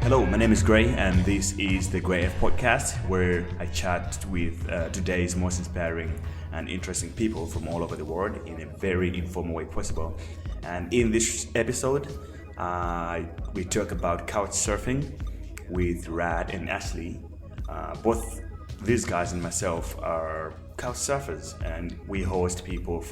Hello, my name is Gray, and this is the Gray F podcast, where I chat with today's most inspiring and interesting people from all over the world in a very informal way possible. And in this episode, we talk about couchsurfing with Rad and Ashley. Both these guys and myself are couch surfers, and we host people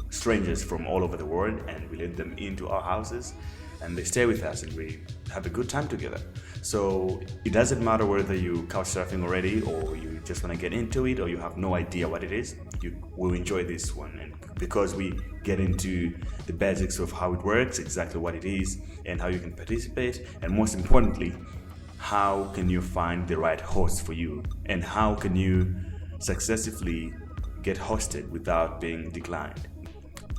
strangers from all over the world, and we let them into our houses, and they stay with us, and we have a good time together. So it doesn't matter whether you couch surfing already, or you just want to get into it, or you have no idea what it is. You will enjoy this one, and because we get into the basics of how it works, exactly what it is, and how you can participate, and most importantly, how can you find the right host for you, and how can you successfully get hosted without being declined.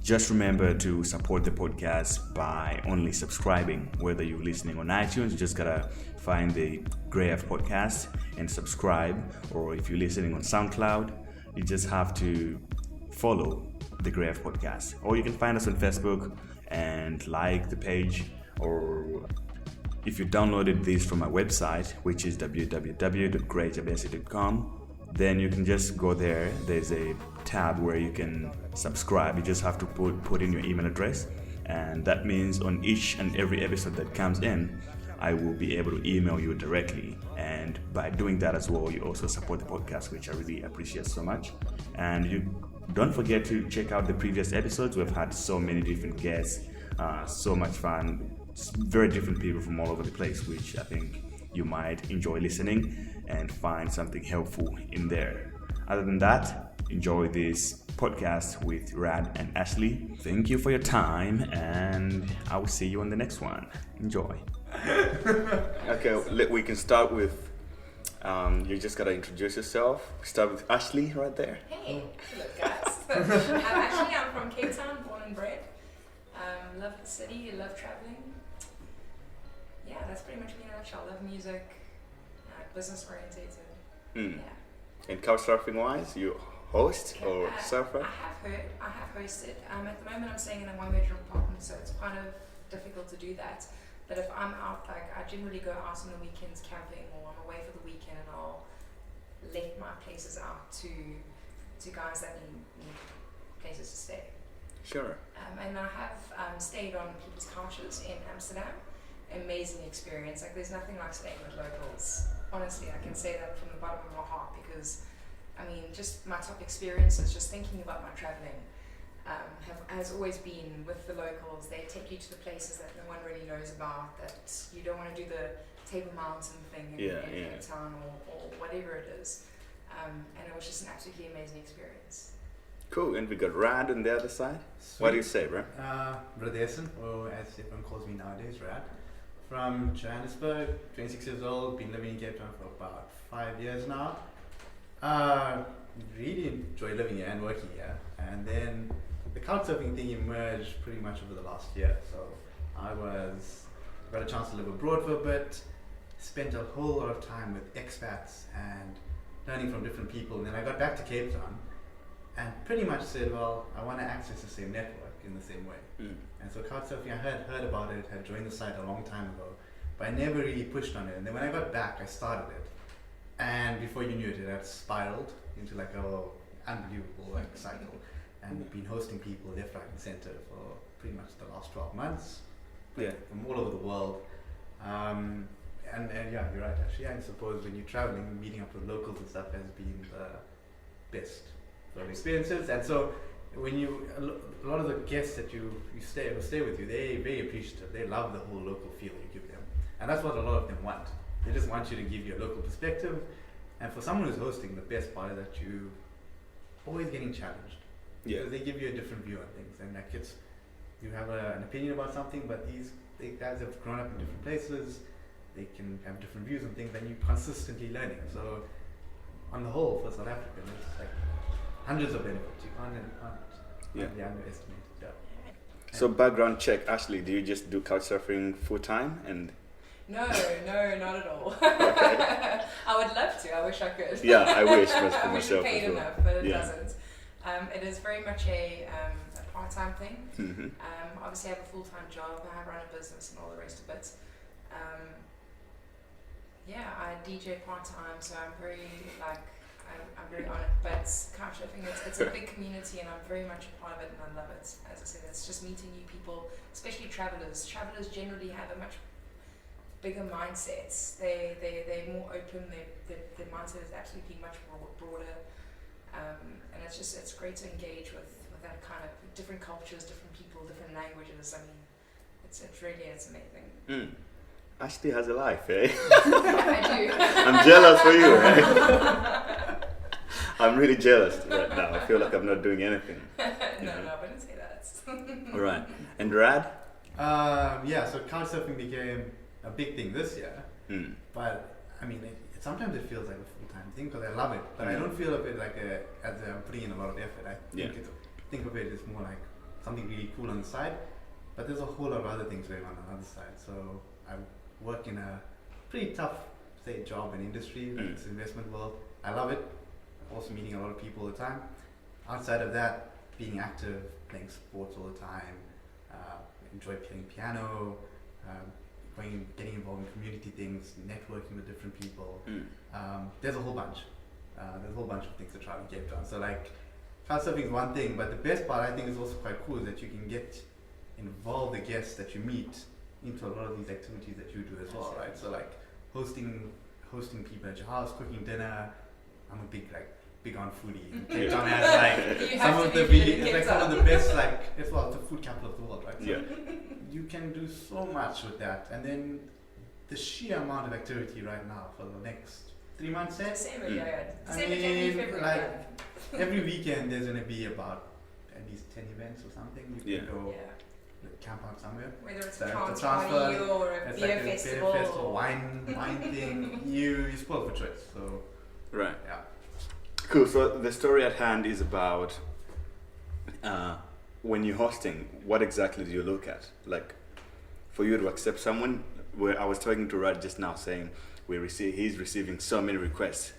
Just remember to support the podcast by only subscribing. Whether you're listening on iTunes, you just gotta find the Gray F podcast and subscribe, or if you're listening on SoundCloud, you just have to follow the Gray F podcast. Or you can find us on Facebook and like the page, or if you downloaded this from our website, which is www.grayjabesi.com, then you can just go there. There's a tab where you can subscribe. You just have to put in your email address, and that means on each and every episode that comes in, I will be able to email you directly. And by doing that as well, you also support the podcast, which I really appreciate so much. And you don't forget to check out the previous episodes. We've had so many different guests, so much fun, very different people from all over the place, which I think you might enjoy listening and find something helpful in there. Other than that, enjoy this podcast with Rad and Ashley. Thank you for your time, and I will see you on the next one. Enjoy. Okay, we can start with, you just gotta introduce yourself. Start with Ashley right there. Hey, hello guys. I'm from Cape Town, born and bred. Love the city, love traveling. Yeah, that's pretty much me in a nutshell. Love music, business orientated. Yeah. And couchsurfing wise, you host or surfer? I have hosted. At the moment I'm staying in a one-bedroom apartment, so it's kind of difficult to do that. But if I'm out, like I generally go out on the weekends camping, or I'm away for the weekend, and I'll let my places out to guys that need places to stay. Sure. And I have stayed on people's couches in Amsterdam. Amazing experience. Like there's nothing like staying with locals. Honestly, I can say that from the bottom of my heart, because I mean, just my top experiences, just thinking about my traveling, has always been with the locals. They take you to the places that no one really knows about, that you don't want to do the Table Mountain thing in Cape Town or whatever it is. And it was just an absolutely amazing experience. Cool, and we got Rad on the other side. Sweet. What do you say, bro? Radhesen, or as everyone calls me nowadays, Rad. From Johannesburg, 26 years old, been living in Cape Town for about 5 years now. Really enjoy living here and working here. And then the couchsurfing thing emerged pretty much over the last year. So I got a chance to live abroad for a bit, spent a whole lot of time with expats and learning from different people. And then I got back to Cape Town and pretty much said, well, I want to access the same network in the same way. And so couchsurfing, I had heard about it, had joined the site a long time ago, but I never really pushed on it. And then when I got back, I started it. And before you knew it, it had spiraled into like a unbelievable cycle. And we've been hosting people left, right, and center for pretty much the last 12 months. Yeah. From all over the world. And yeah, you're right. Actually, I suppose when you're traveling, meeting up with locals and stuff has been the best experiences. And so when a lot of the guests that you stay with you, they're very appreciative. They love the whole local feel you give them, and that's what a lot of them want. They just want you to give you a local perspective. And for someone who's hosting, the best part is that you always getting challenged. Yeah. Because they give you a different view on things, and like you have an opinion about something, but these guys have grown up in different places. They can have different views on things, and you're consistently learning. So on the whole, for South Africa, it's like hundreds of benefits. You can't underestimate. Yeah. So background check, Ashley, do you just do couchsurfing full time? And No, not at all. Okay. I would love to. I wish I could. Yeah, I wish for I wish myself it paid as well. enough, but it doesn't. It is very much a part-time thing. Mm-hmm. Obviously, I have a full-time job. I run a business and all the rest of it. Yeah, I DJ part-time, so I'm very, like, I'm very on it. But Couchsurfing, it's a big community and I'm very much a part of it and I love it. As I said, it's just meeting new people, especially travelers. Travelers generally have a much bigger mindset. They're more open, their mindset is absolutely much broader. And it's great to engage with that kind of different cultures, different people, different languages. I mean, it's amazing. Ashley has a life, eh? I do. I'm jealous for you, right? I'm really jealous right now. I feel like I'm not doing anything. No, I wouldn't say that. All right. And Rad? So Couchsurfing became a big thing this year. But, I mean, sometimes it feels like a full-time thing because I love it. But I don't feel of it like as I'm putting in a lot of effort. I think of it as more like something really cool on the side. But there's a whole lot of other things going on the other side. So I work in a pretty tough, say, job and industry, like this investment world. I love it. Also meeting a lot of people all the time. Outside of that, being active, playing sports all the time, enjoy playing piano, getting involved in community things, networking with different people. There's a whole bunch. There's a whole bunch of things to try to get done. So like, Couchsurfing is one thing, but the best part I think is also quite cool is that you can involve the guests that you meet into a lot of these activities that you do as well, right? So like hosting people at your house, cooking dinner. I'm a big on foodie. Cape Town has like some of the best it's the food capital of the world, right? So you can do so much with that, and then the sheer amount of activity right now for the next 3 months. December, February. Every weekend there's going to be about at least 10 events or something. You can go camp out somewhere. Whether it's a party or a beer festival. Wine thing. You're spoiled for choice. So right. Yeah. Cool. So the story at hand is about when you're hosting, what exactly do you look at? Like, for you to accept someone, where I was talking to Rad just now saying he's receiving so many requests,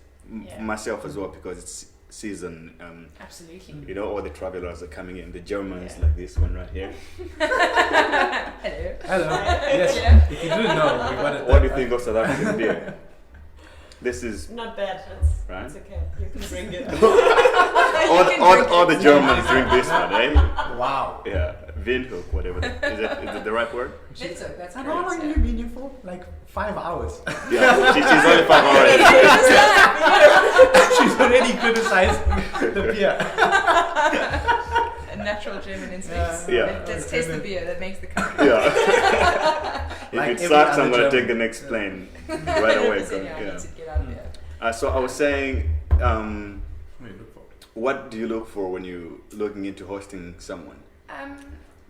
myself as well, because it's season. Absolutely. You know, all the travelers are coming in. The Germans, like this one right here. Hello. Yes. If you didn't know, we wanted. What do you think of South African beer? This is not bad. It's okay. You can drink it. all the Germans drink this one, eh? Wow. Yeah, Windhoek, whatever. Is it the right word? Windhoek, that's great. How long have you been here for? Like 5 hours. Yeah, she's only 5 hours. She's already criticizing the beer. A natural German instinct. Let's taste the beer that makes the country. Yeah. If it sucks, I'm going to take the next plane right away. I need to get out of here. So I was saying, what do you look for when you're looking into hosting someone?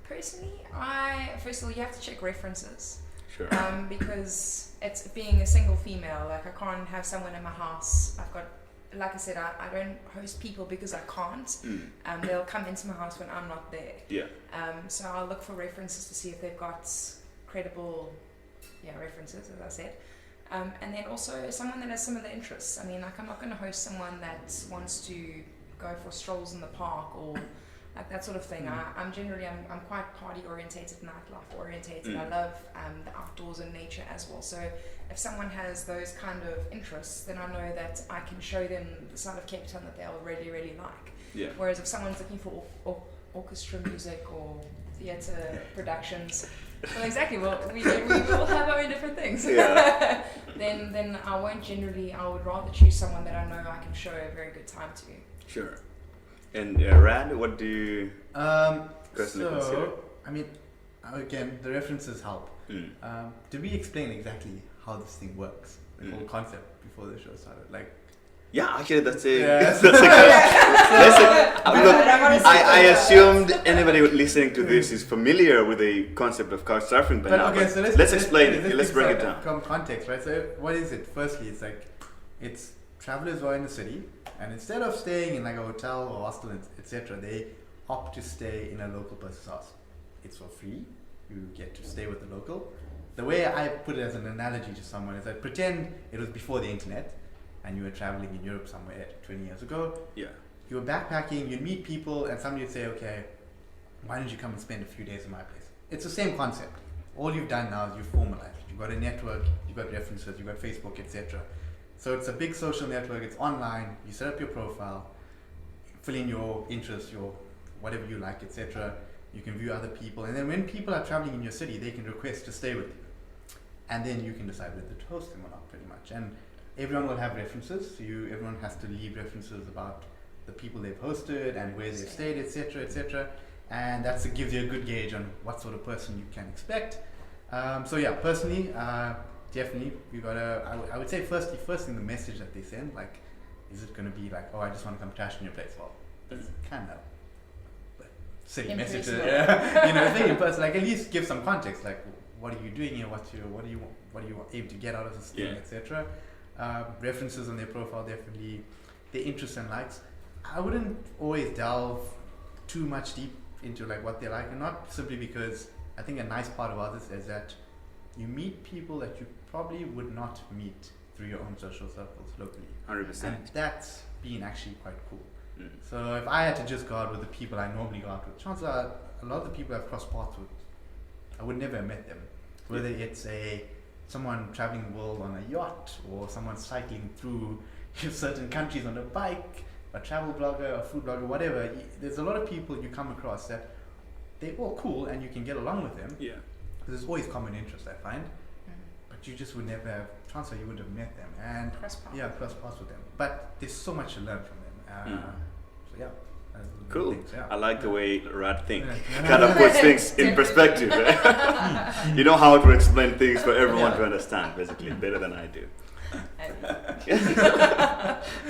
Personally, first of all, you have to check references. Sure. Because it's being a single female, like I can't have someone in my house. I've got, like I said, I don't host people because I can't. They'll come into my house when I'm not there. Yeah. So I'll look for references to see if they've got credible, references, as I said. And then also someone that has similar interests. I mean, like I'm not going to host someone that wants to go for strolls in the park or like that sort of thing. I'm quite party orientated, nightlife orientated. I love the outdoors and nature as well. So if someone has those kind of interests, then I know that I can show them the side of Cape Town that they'll really, really like. Yeah. Whereas if someone's looking for orchestra music or theatre productions, well, exactly. Well, we all have our own different things. Yeah. then I would rather choose someone that I know I can show a very good time to. Sure. And Rad, what do you personally consider? I mean, again, the references help. Did we explain exactly how this thing works, the whole concept, before the show started? Like, yeah, actually, that's a I assumed anybody listening to this is familiar with the concept of Couchsurfing, but now. Okay, so let's explain it. Let's break it down. From context, right? So, what is it? Firstly, it's travelers who are in the city, and instead of staying in like a hotel or hostel, etc., they opt to stay in a local person's house. It's for free. You get to stay with the local. The way I put it as an analogy to someone is that pretend it was before the internet, and you were traveling in Europe somewhere 20 years ago. Yeah. You were backpacking, you'd meet people, and somebody would say, okay, why don't you come and spend a few days in my place? It's the same concept. all you've done now is you've formalized. You've got a network, you've got references, you've got Facebook, etc. So it's a big social network. It's online. You set up your profile, fill in your interests, your whatever you like, etc. You can view other people, and then when people are traveling in your city, they can request to stay with you, and then you can decide whether to host them or not, pretty much. And everyone will have references. So everyone has to leave references about the people they've hosted and where they've stayed, etc., etc. And that gives you a good gauge on what sort of person you can expect. So yeah, personally, definitely, you gotta. I would say first thing, the message that they send, like, is it gonna be like, oh, I just want to come crash in your place? Well, that's kind of silly messages. Yeah. Think in person, like, at least give some context, like, what are you doing here? What do you aim to get out of this thing, etc. References on their profile, definitely, their interests and likes. I wouldn't always delve too much deep into like what they like, and not simply because I think a nice part about this is that you meet people that you probably would not meet through your own social circles locally. 100%. And that's been actually quite cool. So if I had to just go out with the people I normally go out with, chances are a lot of the people I've crossed paths with, I would never have met them. Whether it's someone traveling the world on a yacht, or someone cycling through certain countries on a bike, a travel blogger, a food blogger, whatever. There's a lot of people you come across that they're all cool and you can get along with them. Yeah. There's always common interest, I find. But you just would never have, chances are you would have met them. And cross paths with them. But there's so much to learn from them. So yeah. Cool. Things, yeah. I like the way Rad think. Kind of puts things in perspective. Right? You know how to explain things for everyone to understand, basically, better than I do.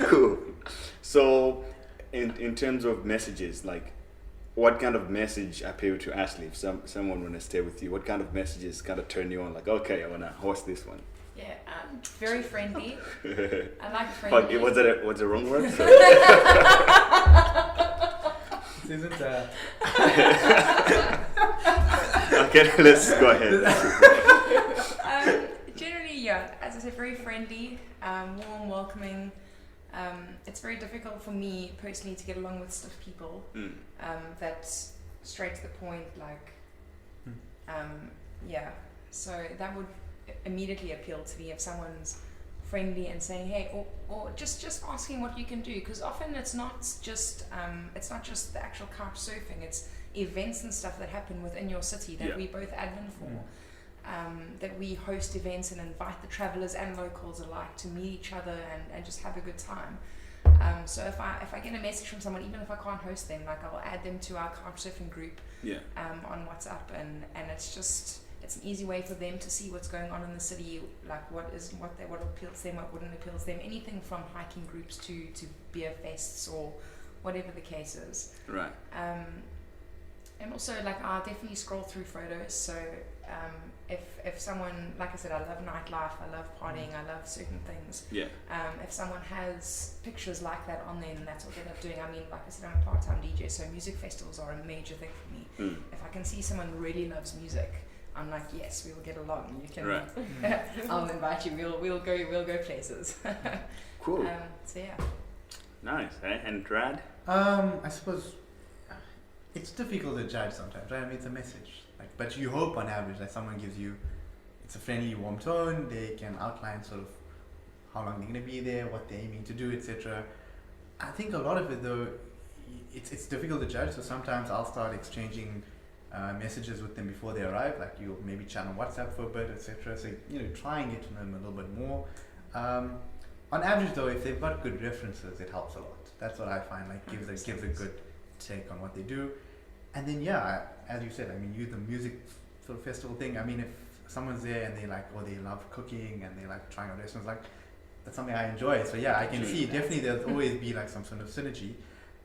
Cool. So, in terms of messages, like, what kind of message appealed to Ashley? If someone want to stay with you, what kind of messages kind of turn you on? Like, okay, I want to host this one. Yeah, very friendly. I like friendly. But was it a wrong word? Isn't Okay, let's go ahead. Generally, yeah, as I said, very friendly, warm, welcoming. It's very difficult for me personally to get along with stiff people. That's straight to the point, like, yeah. So that would immediately appeal to me if someone's friendly and saying, hey, or just asking what you can do, because often it's not just the actual couch surfing, it's events and stuff that happen within your city that we both admin for. That we host events and invite the travelers and locals alike to meet each other and just have a good time. So if I get a message from someone, even if I can't host them, like, I'll add them to our Couchsurfing group on WhatsApp, and it's an easy way for them to see what's going on in the city, like what appeals to them, what wouldn't appeal to them, anything from hiking groups to beer fests or whatever the case is. Right. And also, like, I'll definitely scroll through photos. So if someone, like I said, I love nightlife, I love partying, I love certain things. Yeah. If someone has pictures like that on there, then that's what they love doing. I mean, like I said, I'm a part-time DJ, so music festivals are a major thing for me. If I can see someone really loves music, I'm like, yes, we will get along. You can. Right. I'll invite you. We'll go places. Cool. So yeah. Nice. And Rad? I suppose it's difficult to judge sometimes, right? I mean, it's a message. Like, but you hope on average that someone gives you, it's a friendly, warm tone. They can outline sort of how long they're going to be there, what they're aiming to do, etc. I think a lot of it, though, it's difficult to judge. So sometimes I'll start exchanging messages with them before they arrive. Like, you'll maybe chat on WhatsApp for a bit, etc. So try and get to know them a little bit more. On average, though, if they've got good references, it helps a lot. That's what I find. Like, gives a good take on what they do. And then, yeah, as you said, I mean, the music sort of festival thing. I mean, if someone's there and they love cooking and they like trying out restaurants, like, that's something I enjoy. So yeah, I can see definitely there'll always be like some sort of synergy.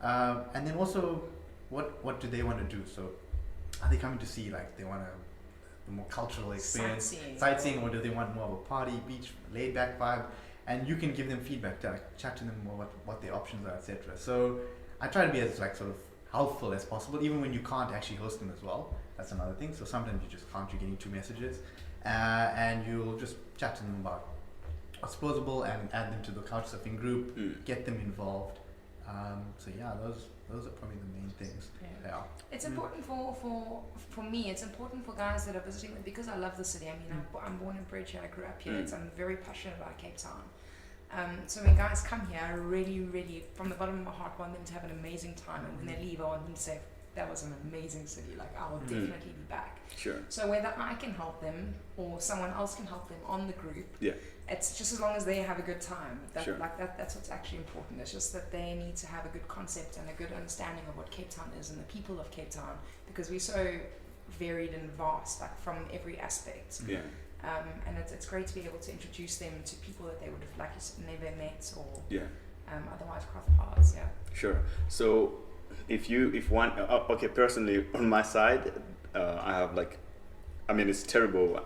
And then also, what do they want to do? So are they coming to see, like, they want a more cultural experience, sightseeing, or do they want more of a party, beach, laid back vibe? And you can give them feedback, chat to them more what their options are, etc. So I try to be as like sort of helpful as possible, even when you can't actually host them as well. That's another thing. So sometimes you just can't, you're getting 2 messages, and you'll just chat to them about what's plausible and add them to the Couchsurfing group, get them involved. So yeah, those are probably the main things. Yeah. It's important for me. It's important for guys that are visiting because I love the city. I mean, I'm born and bred here. I grew up here. I'm very passionate about Cape Town. So when guys come here, I really, really, from the bottom of my heart, want them to have an amazing time. And when they leave, I want them to say, that was an amazing city. Like, I will definitely be back. Sure. So whether I can help them or someone else can help them on the group, it's just as long as they have a good time. That's what's actually important. It's just that they need to have a good concept and a good understanding of what Cape Town is and the people of Cape Town, because we're so varied and vast, like from every aspect. Yeah. And it's great to be able to introduce them to people that they would have never met or otherwise crossed paths. Yeah. Sure. So personally on my side, I have it's terrible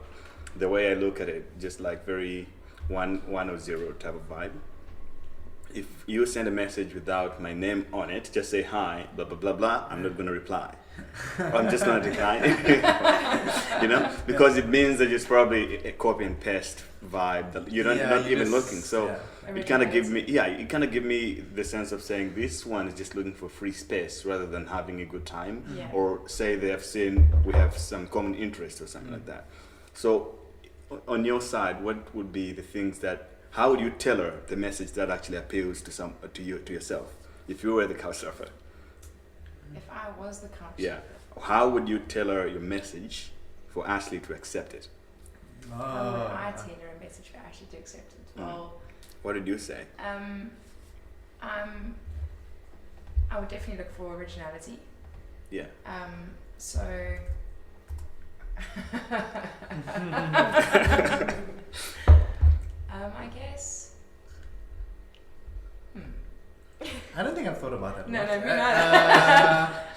the way I look at it, just like very 1 or 0 type of vibe. If you send a message without my name on it, just say hi, blah blah blah blah, I'm not going to reply. I'm just going to decline. Because it means that it's probably a copy and paste vibe that you're not even looking. So it kind of give me the sense of saying this one is just looking for free space rather than having a good time, or say they have seen we have some common interest or something like that. So on your side, what would be the things that, how would you tailor the message that actually appeals to yourself if you were the Couchsurfer? If I was the Couchsurfer. Yeah. How would you tailor your message for Ashley to accept it? How would I tailor a message for Ashley to accept it? Well, what did you say? I would definitely look for originality. Yeah. So I guess. I don't think I've thought about that. No, me neither.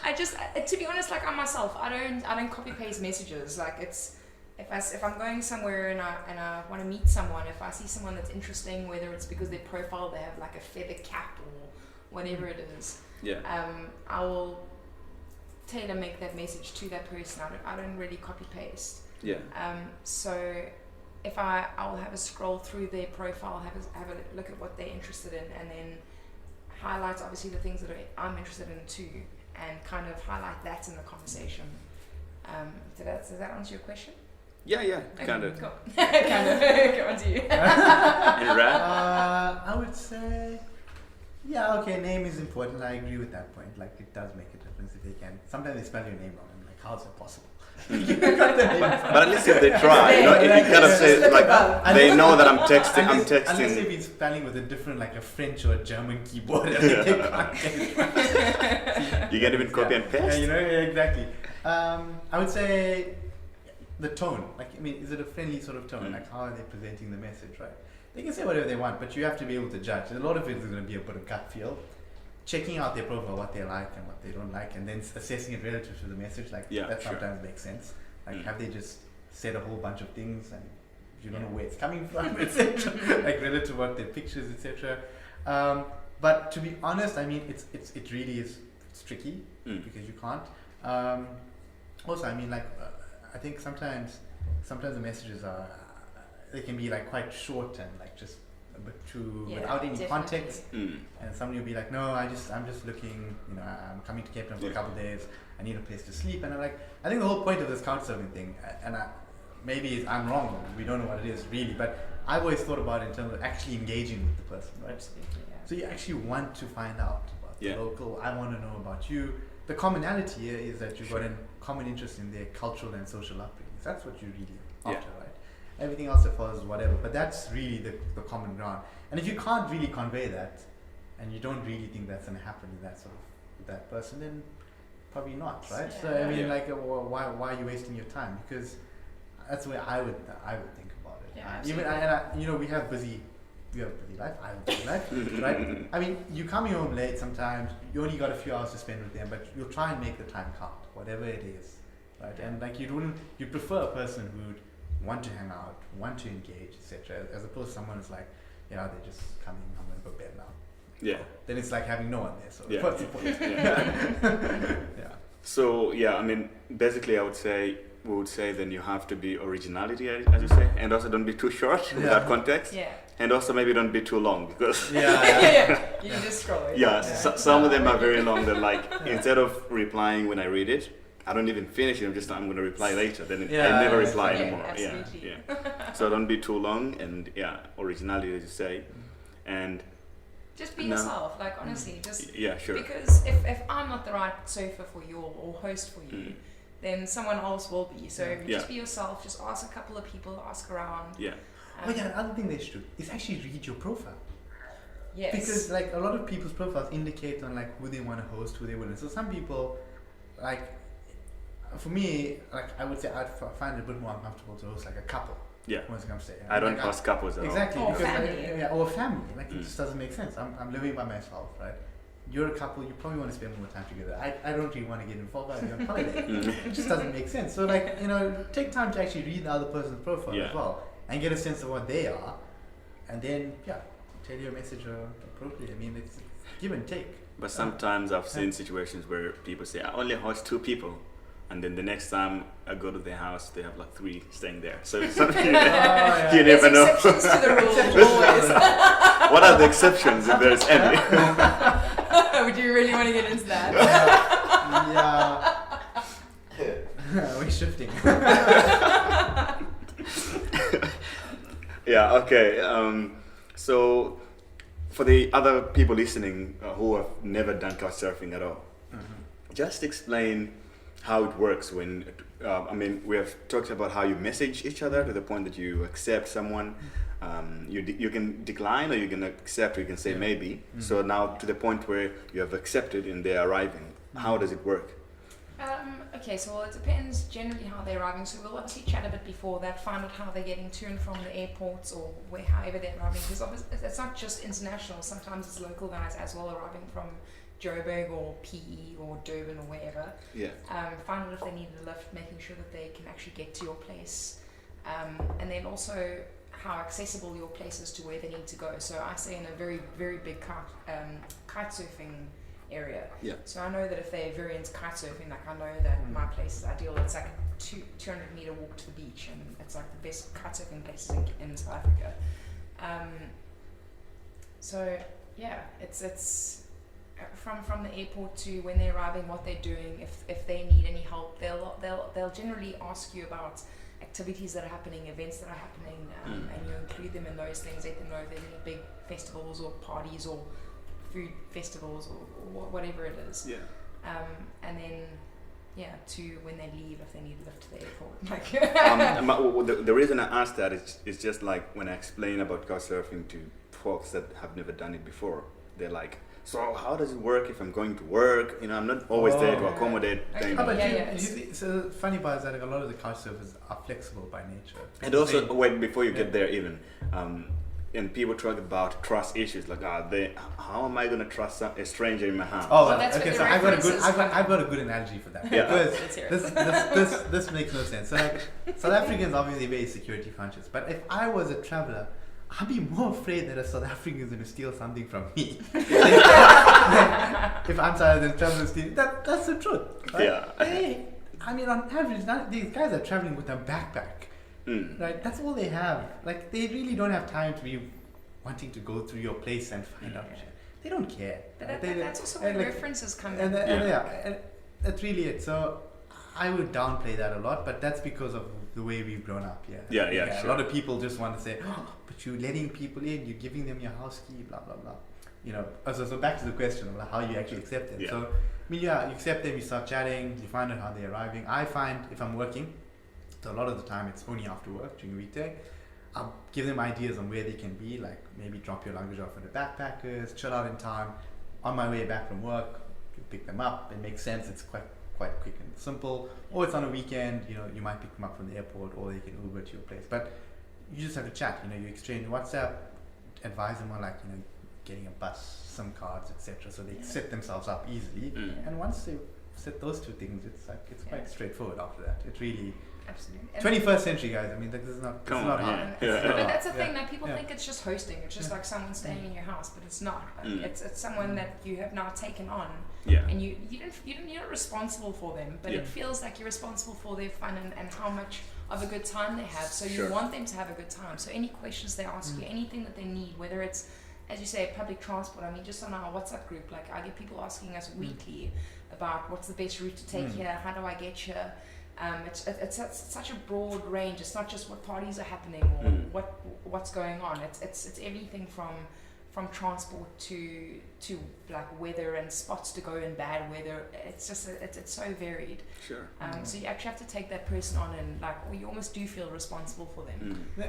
I just, to be honest, like I'm myself, I don't copy paste messages. Like if I'm going somewhere and I want to meet someone, if I see someone that's interesting, whether it's because their profile they have like a feather cap or whatever it is, I will tailor make that message to that person. I don't really copy paste. Yeah. So if I'll have a scroll through their profile, have a look at what they're interested in, and then highlight obviously the things that I'm interested in too, and kind of highlight that in the conversation. Does that answer your question? Yeah, okay, kind of. Cool. Kind of. Go on to you. And Rad? I would say, name is important. I agree with that point. Like, it does make a difference if they can. Sometimes they spell your name wrong. I'm like, how is it possible? But at least if they try, it kind of says like they know that I'm texting. Unless they've been spelling with a different, like a French or a German keyboard, and they can't get it right. You can't even copy and paste. Yeah, exactly. I would say the tone. Like, I mean, is it a friendly sort of tone? Like, how are they presenting the message, right? They can say whatever they want, but you have to be able to judge. A lot of it is going to be a bit of gut feel. Checking out their profile, what they like and what they don't like, and then assessing it relative to the message, like that sometimes makes sense. Like, have they just said a whole bunch of things and you don't know where it's coming from, etc. Like relative to what their pictures, etc. But to be honest, I mean, it really is tricky because you can't. Also, I mean, like I think sometimes the messages they can be like quite short and like just a bit too without any context, and somebody will be like, no, I'm just looking, I'm coming to Cape Town for a couple of days, I need a place to sleep, and I'm like, I think the whole point of this Couchsurfing thing, and maybe I'm wrong, we don't know what it is really, but I've always thought about it in terms of actually engaging with the person, right? So you actually want to find out about the local, I want to know about you. The commonality here is that you've got a common interest in their cultural and social upbringings. That's what you're really after, right? Everything else that follows, whatever. But that's really the common ground. And if you can't really convey that, and you don't really think that's going to happen with that person, then probably not, right? Yeah. So I mean, like, why are you wasting your time? Because that's the way I would think about it. Yeah, we have busy life. I have a busy life, right? I mean, you're coming home late sometimes. You only got a few hours to spend with them, but you'll try and make the time count, whatever it is, right? And like you prefer a person who'd want to hang out, want to engage, etc., as opposed to someone who's like, they're just coming, I'm going to go to bed now. Yeah. Then it's like having no one there. So what's the point? So I mean, basically, we would say then you have to be originality, as you say, and also don't be too short without context. Yeah. And also maybe don't be too long because You just scroll it. Some of them are very long. That like instead of replying when I read it, I don't even finish it. I'm going to reply later. Then I never reply anymore. Absolutely. So don't be too long, and originality, as you say, and just be yourself. Like honestly, just sure. Because if I'm not the right surfer for you or host for you, then someone else will be. So just be yourself. Just ask a couple of people, ask around. Yeah. Another thing they should do is actually read your profile. Yes. Because like a lot of people's profiles indicate on like who they want to host, who they wouldn't. So some people, like, for me, like I would say I'd find it a bit more uncomfortable to host like a couple. Yeah. Once it comes to it. I don't host couples at all. Exactly. Or because family. or family. Like it just doesn't make sense. I'm living by myself, right? You're a couple, you probably want to spend more time together. I don't really want to get involved. I'll be on holiday. It just doesn't make sense. So like, take time to actually read the other person's profile as well and get a sense of what they are, and then tell your message appropriately. I mean, it's give and take. But sometimes I've seen situations where people say I only host 2 people, and then the next time I go to their house, they have like 3 staying there. So it's something you never know. There's exceptions to the rule always. What are the exceptions if there's any? Would you really want to get into that? We're shifting. Okay. So for the other people listening who have never done couchsurfing at all, just explain how it works when, we have talked about how you message each other to the point that you accept someone. You can decline or you can accept or you can say maybe. So now to the point where you have accepted and they're arriving, how does it work? Okay, so it depends generally how they're arriving. So we'll obviously chat a bit before that, find out how they're getting to and from the airports or however they're arriving. Because it's not just international, sometimes it's local guys as well arriving from Joburg or PE or Durban or wherever. Find out if they need a lift, making sure that they can actually get to your place. And then also how accessible your place is to where they need to go. So I stay in a very, very big kite surfing area. So I know that if they're very into kite surfing, like I know that my place is ideal. It's like a 200 meter walk to the beach, and it's like the best kite surfing places in South Africa. It's from the airport to when they're arriving, what they're doing. If they need any help, they'll generally ask you about activities that are happening, events that are happening, and you include them in those things. Let them know if there's any big festivals or parties or food festivals or whatever it is. And then to when they leave, if they need a lift to the airport. The reason I asked that is just like when I explain about couchsurfing to folks that have never done it before, they're like, so how does it work if I'm going to work? I'm not always there to accommodate things. So the funny part is that a lot of the couchsurfers are flexible by nature. And also, wait, before you get there even, and people talk about trust issues, like, how am I going to trust a stranger in my house? Okay, so I've got a good analogy for that. Because this makes no sense. So like, South Africans are obviously very security conscious, but if I was a traveler, I'd be more afraid that a South African is going to steal something from me. If I'm South African traveling stealing, that's the truth. Right? On average, these guys are traveling with a backpack. Right? That's all they have. Like, they really don't have time to be wanting to go through your place and find out. They don't care. But that's also where references come in. That's really it. So I would downplay that a lot, but that's because of the way we've grown up. Sure. A lot of people just want to say, but you're letting people in, you're giving them your house key, blah blah blah. So back to the question of how you actually accept them. So you accept them, you start chatting, you find out how they're arriving. I find if I'm working, so a lot of the time it's only after work during a weekday, I'll give them ideas on where they can be, like maybe drop your luggage off at the backpackers, chill out in time. On my way back from work, you pick them up. It makes sense. It's quite quick and simple. Or it's on a weekend, you might pick them up from the airport, or they can Uber to your place. But you just have to chat. You exchange WhatsApp, advise them on getting a bus, SIM cards, etc. So they set themselves up easily. And once they set those two things, it's quite straightforward after that. It really. Absolutely. 21st century, guys. This is not. It's not hard. But that's the thing that people think it's just hosting. It's just like someone staying in your house, but it's not. It's someone that you have now taken on, and you're not responsible for them, but it feels like you're responsible for their fun and how much of a good time they have. So Sure. you want them to have a good time. So any questions they ask you, anything that they need, whether it's, as you say, public transport. I mean, just on our WhatsApp group, like I get people asking us weekly about what's the best route to take here, how do I get here. It's such a broad range. It's not just what parties are happening or what's going on. It's everything from transport to like weather and spots to go in bad weather. It's just it's so varied. Sure. So you actually have to take that person on and like, or you almost do feel responsible for them.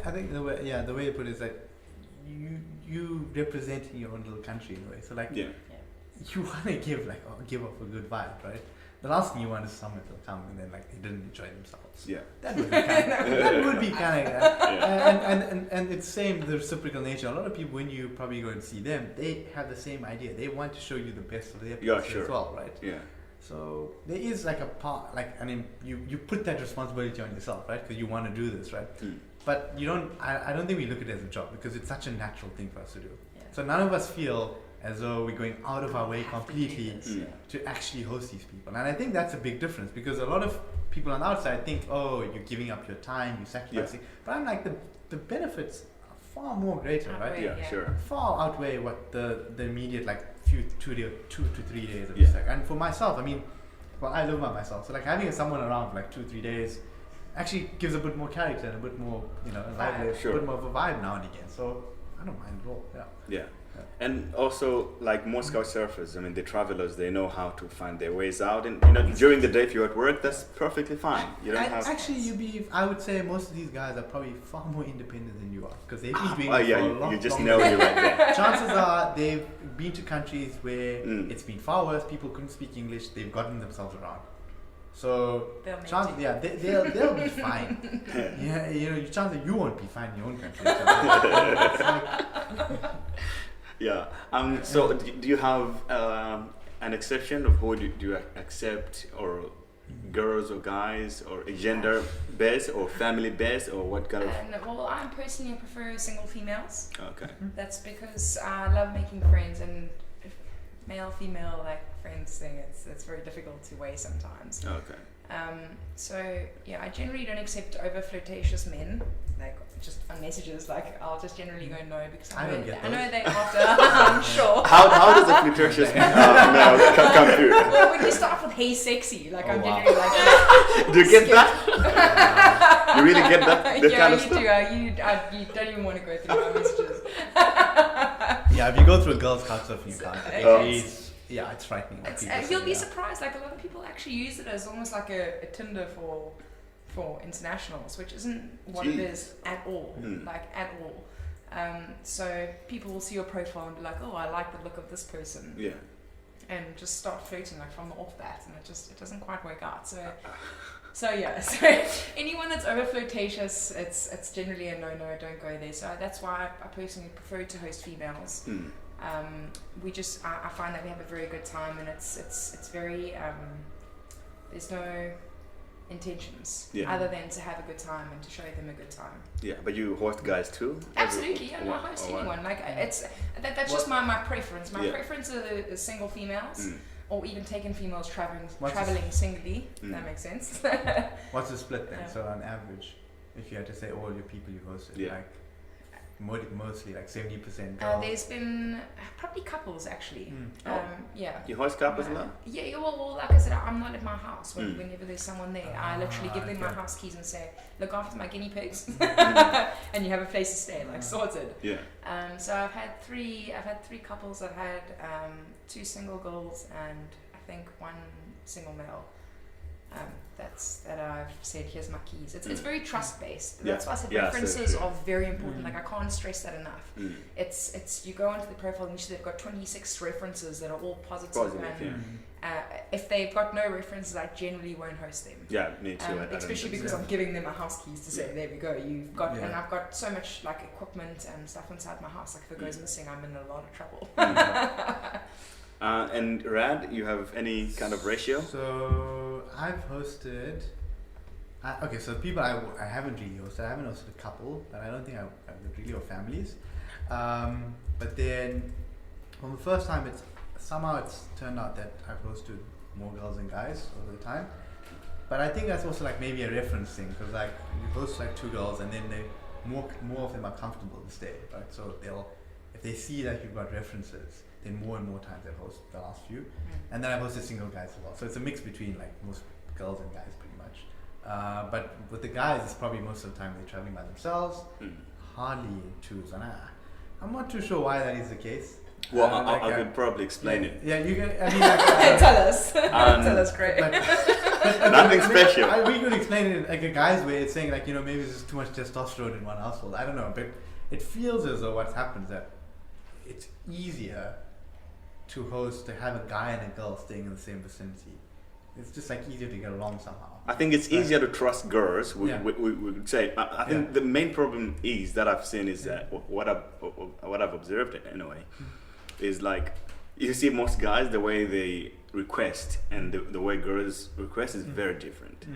I think the way you put it is like you representing your own little country in a way. So like you want to give off a good vibe, right? The last thing you want is someone to come and then like they didn't enjoy themselves. Yeah, that would be kind of and it's same the reciprocal nature. A lot of people when you probably go and see them, they have the same idea. They want to show you the best of their place as well, right? Yeah. So there is like a part, like I mean, you put that responsibility on yourself, right? Because you want to do this, right? But you don't. I don't think we look at it as a job because it's such a natural thing for us to do. Yeah. So none of us feel as though we're going out of our way completely to actually host these people. And I think that's a big difference because a lot of people on the outside think, oh, you're giving up your time, you're sacrificing. But I'm like, the benefits are far more greater, right? Yeah, sure. Far outweigh what the immediate like 2 to 3 days of this. And for myself, I mean, well, I live by myself. So like having someone around for like 2-3 days actually gives a bit more character and a bit more, a bit more of a vibe now and again. So I don't mind at all. Yeah. And also, like most Couchsurfers, I mean, the travelers, they know how to find their ways out. And during the day, if you're at work, that's perfectly fine. You don't have. Actually, I would say most of these guys are probably far more independent than you are because they've been doing it for a long, you just long know time. you right there. Chances are they've been to countries where it's been far worse. People couldn't speak English. They've gotten themselves around. So they'll be fine. Your chance that you won't be fine in your own country. So do you have an exception of who do you accept, or girls or guys, or gender based or family based, or what kind of? Well, I personally prefer single females. Okay. That's because I love making friends, and male female like friends thing. It's very difficult to weigh sometimes. Okay. So I generally don't accept over flirtatious men. Like just on messages, like I'll just generally go no because I know they after. I'm sure. How does a flirtatious male come through? Well, when you start with "Hey, sexy," like generally like. Do you get that? You really get that? Kind of stuff? You don't even want to go through my messages. If you go through a girl's Couchsurfing, you can't. It's frightening. You'll be surprised. Like a lot of people actually use it as almost like a Tinder for internationals, which isn't what it is at all. Like at all. So people will see your profile and be like, oh, I like the look of this person. Yeah. And just start flirting like from the off bat, and it doesn't quite work out. So anyone that's over flirtatious, it's generally a no, don't go there. So that's why I personally prefer to host females. I find that we have a very good time, and it's very there's no intentions other than to have a good time and to show them a good time. Yeah, but you host guys too? Absolutely, I host anyone. Like that's just my preference. My preference is single females. Or even taken females traveling singly. That makes sense. What's the split then? So on average, if you had to say all your people you hosted, like mostly like 70%. There's been probably couples actually. You host couples now? Yeah. Well, like I said, I'm not at my house whenever there's someone there. I literally give them my house keys and say, look after my guinea pigs, and you have a place to stay, like sorted. Yeah. So I've had three couples. I've had 2 single girls and I think 1 single male. That I've said, here's my keys. It's very trust based. That's why I said references are very important. Like I can't stress that enough. It's you go onto the profile and you see they've got 26 references that are all positive. If they've got no references, I generally won't host them. Yeah, me too. Especially because I'm giving them my house keys to say, there we go. You've got, and I've got so much like equipment and stuff inside my house. Like if it goes missing, I'm in a lot of trouble. And Rad, you have any kind of ratio? So I've hosted. So people I haven't really hosted. I haven't hosted a couple, but I don't think I would really, or families. But then from the first time, it's turned out that I've hosted more girls than guys over the time. But I think that's also like maybe a reference thing, because like you host like 2 girls and then more of them are comfortable to stay, right? So if they see that you've got references, then more and more times they'll host the last few. And then I've hosted single guys as well. So it's a mix between like most girls and guys pretty much. But with the guys, it's probably most of the time they're traveling by themselves, hardly in twos. And I'm not too sure why that is the case. Well, I could probably explain it. Yeah, you can. I mean, like, Tell us. Tell us, great. Nothing special. We could explain it in like a guy's way. It's saying like, you know, maybe there's too much testosterone in one household. I don't know, but it feels as though what happens that it's easier to have a guy and a girl staying in the same vicinity. It's just like easier to get along somehow. I think it's easier to trust girls. We would say. I think the main problem is that I've seen is that what I've observed anyway is like you see most guys, the way they request and the way girls request is very different.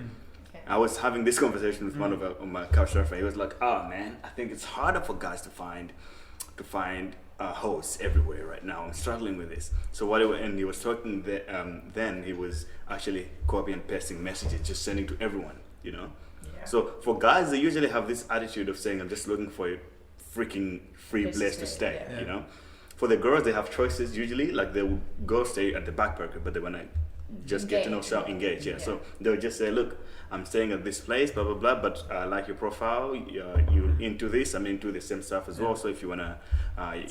Okay. I was having this conversation with one of my Couchsurfing. He was like, "Oh man, I think it's harder for guys to find hosts everywhere right now. I'm struggling with this." So and he was talking then he was actually copy and pasting messages, just sending to everyone, you know. Yeah. So for guys, they usually have this attitude of saying, "I'm just looking for a freaking free place to stay," you know. For the girls, they have choices usually. Like they will go stay at the backpacker, but they wanna just get to know engage. Yeah. So they'll just say, "Look, I'm staying at this place, blah blah blah. But I like your profile. You're into this. I'm into the same stuff as well. So if you wanna,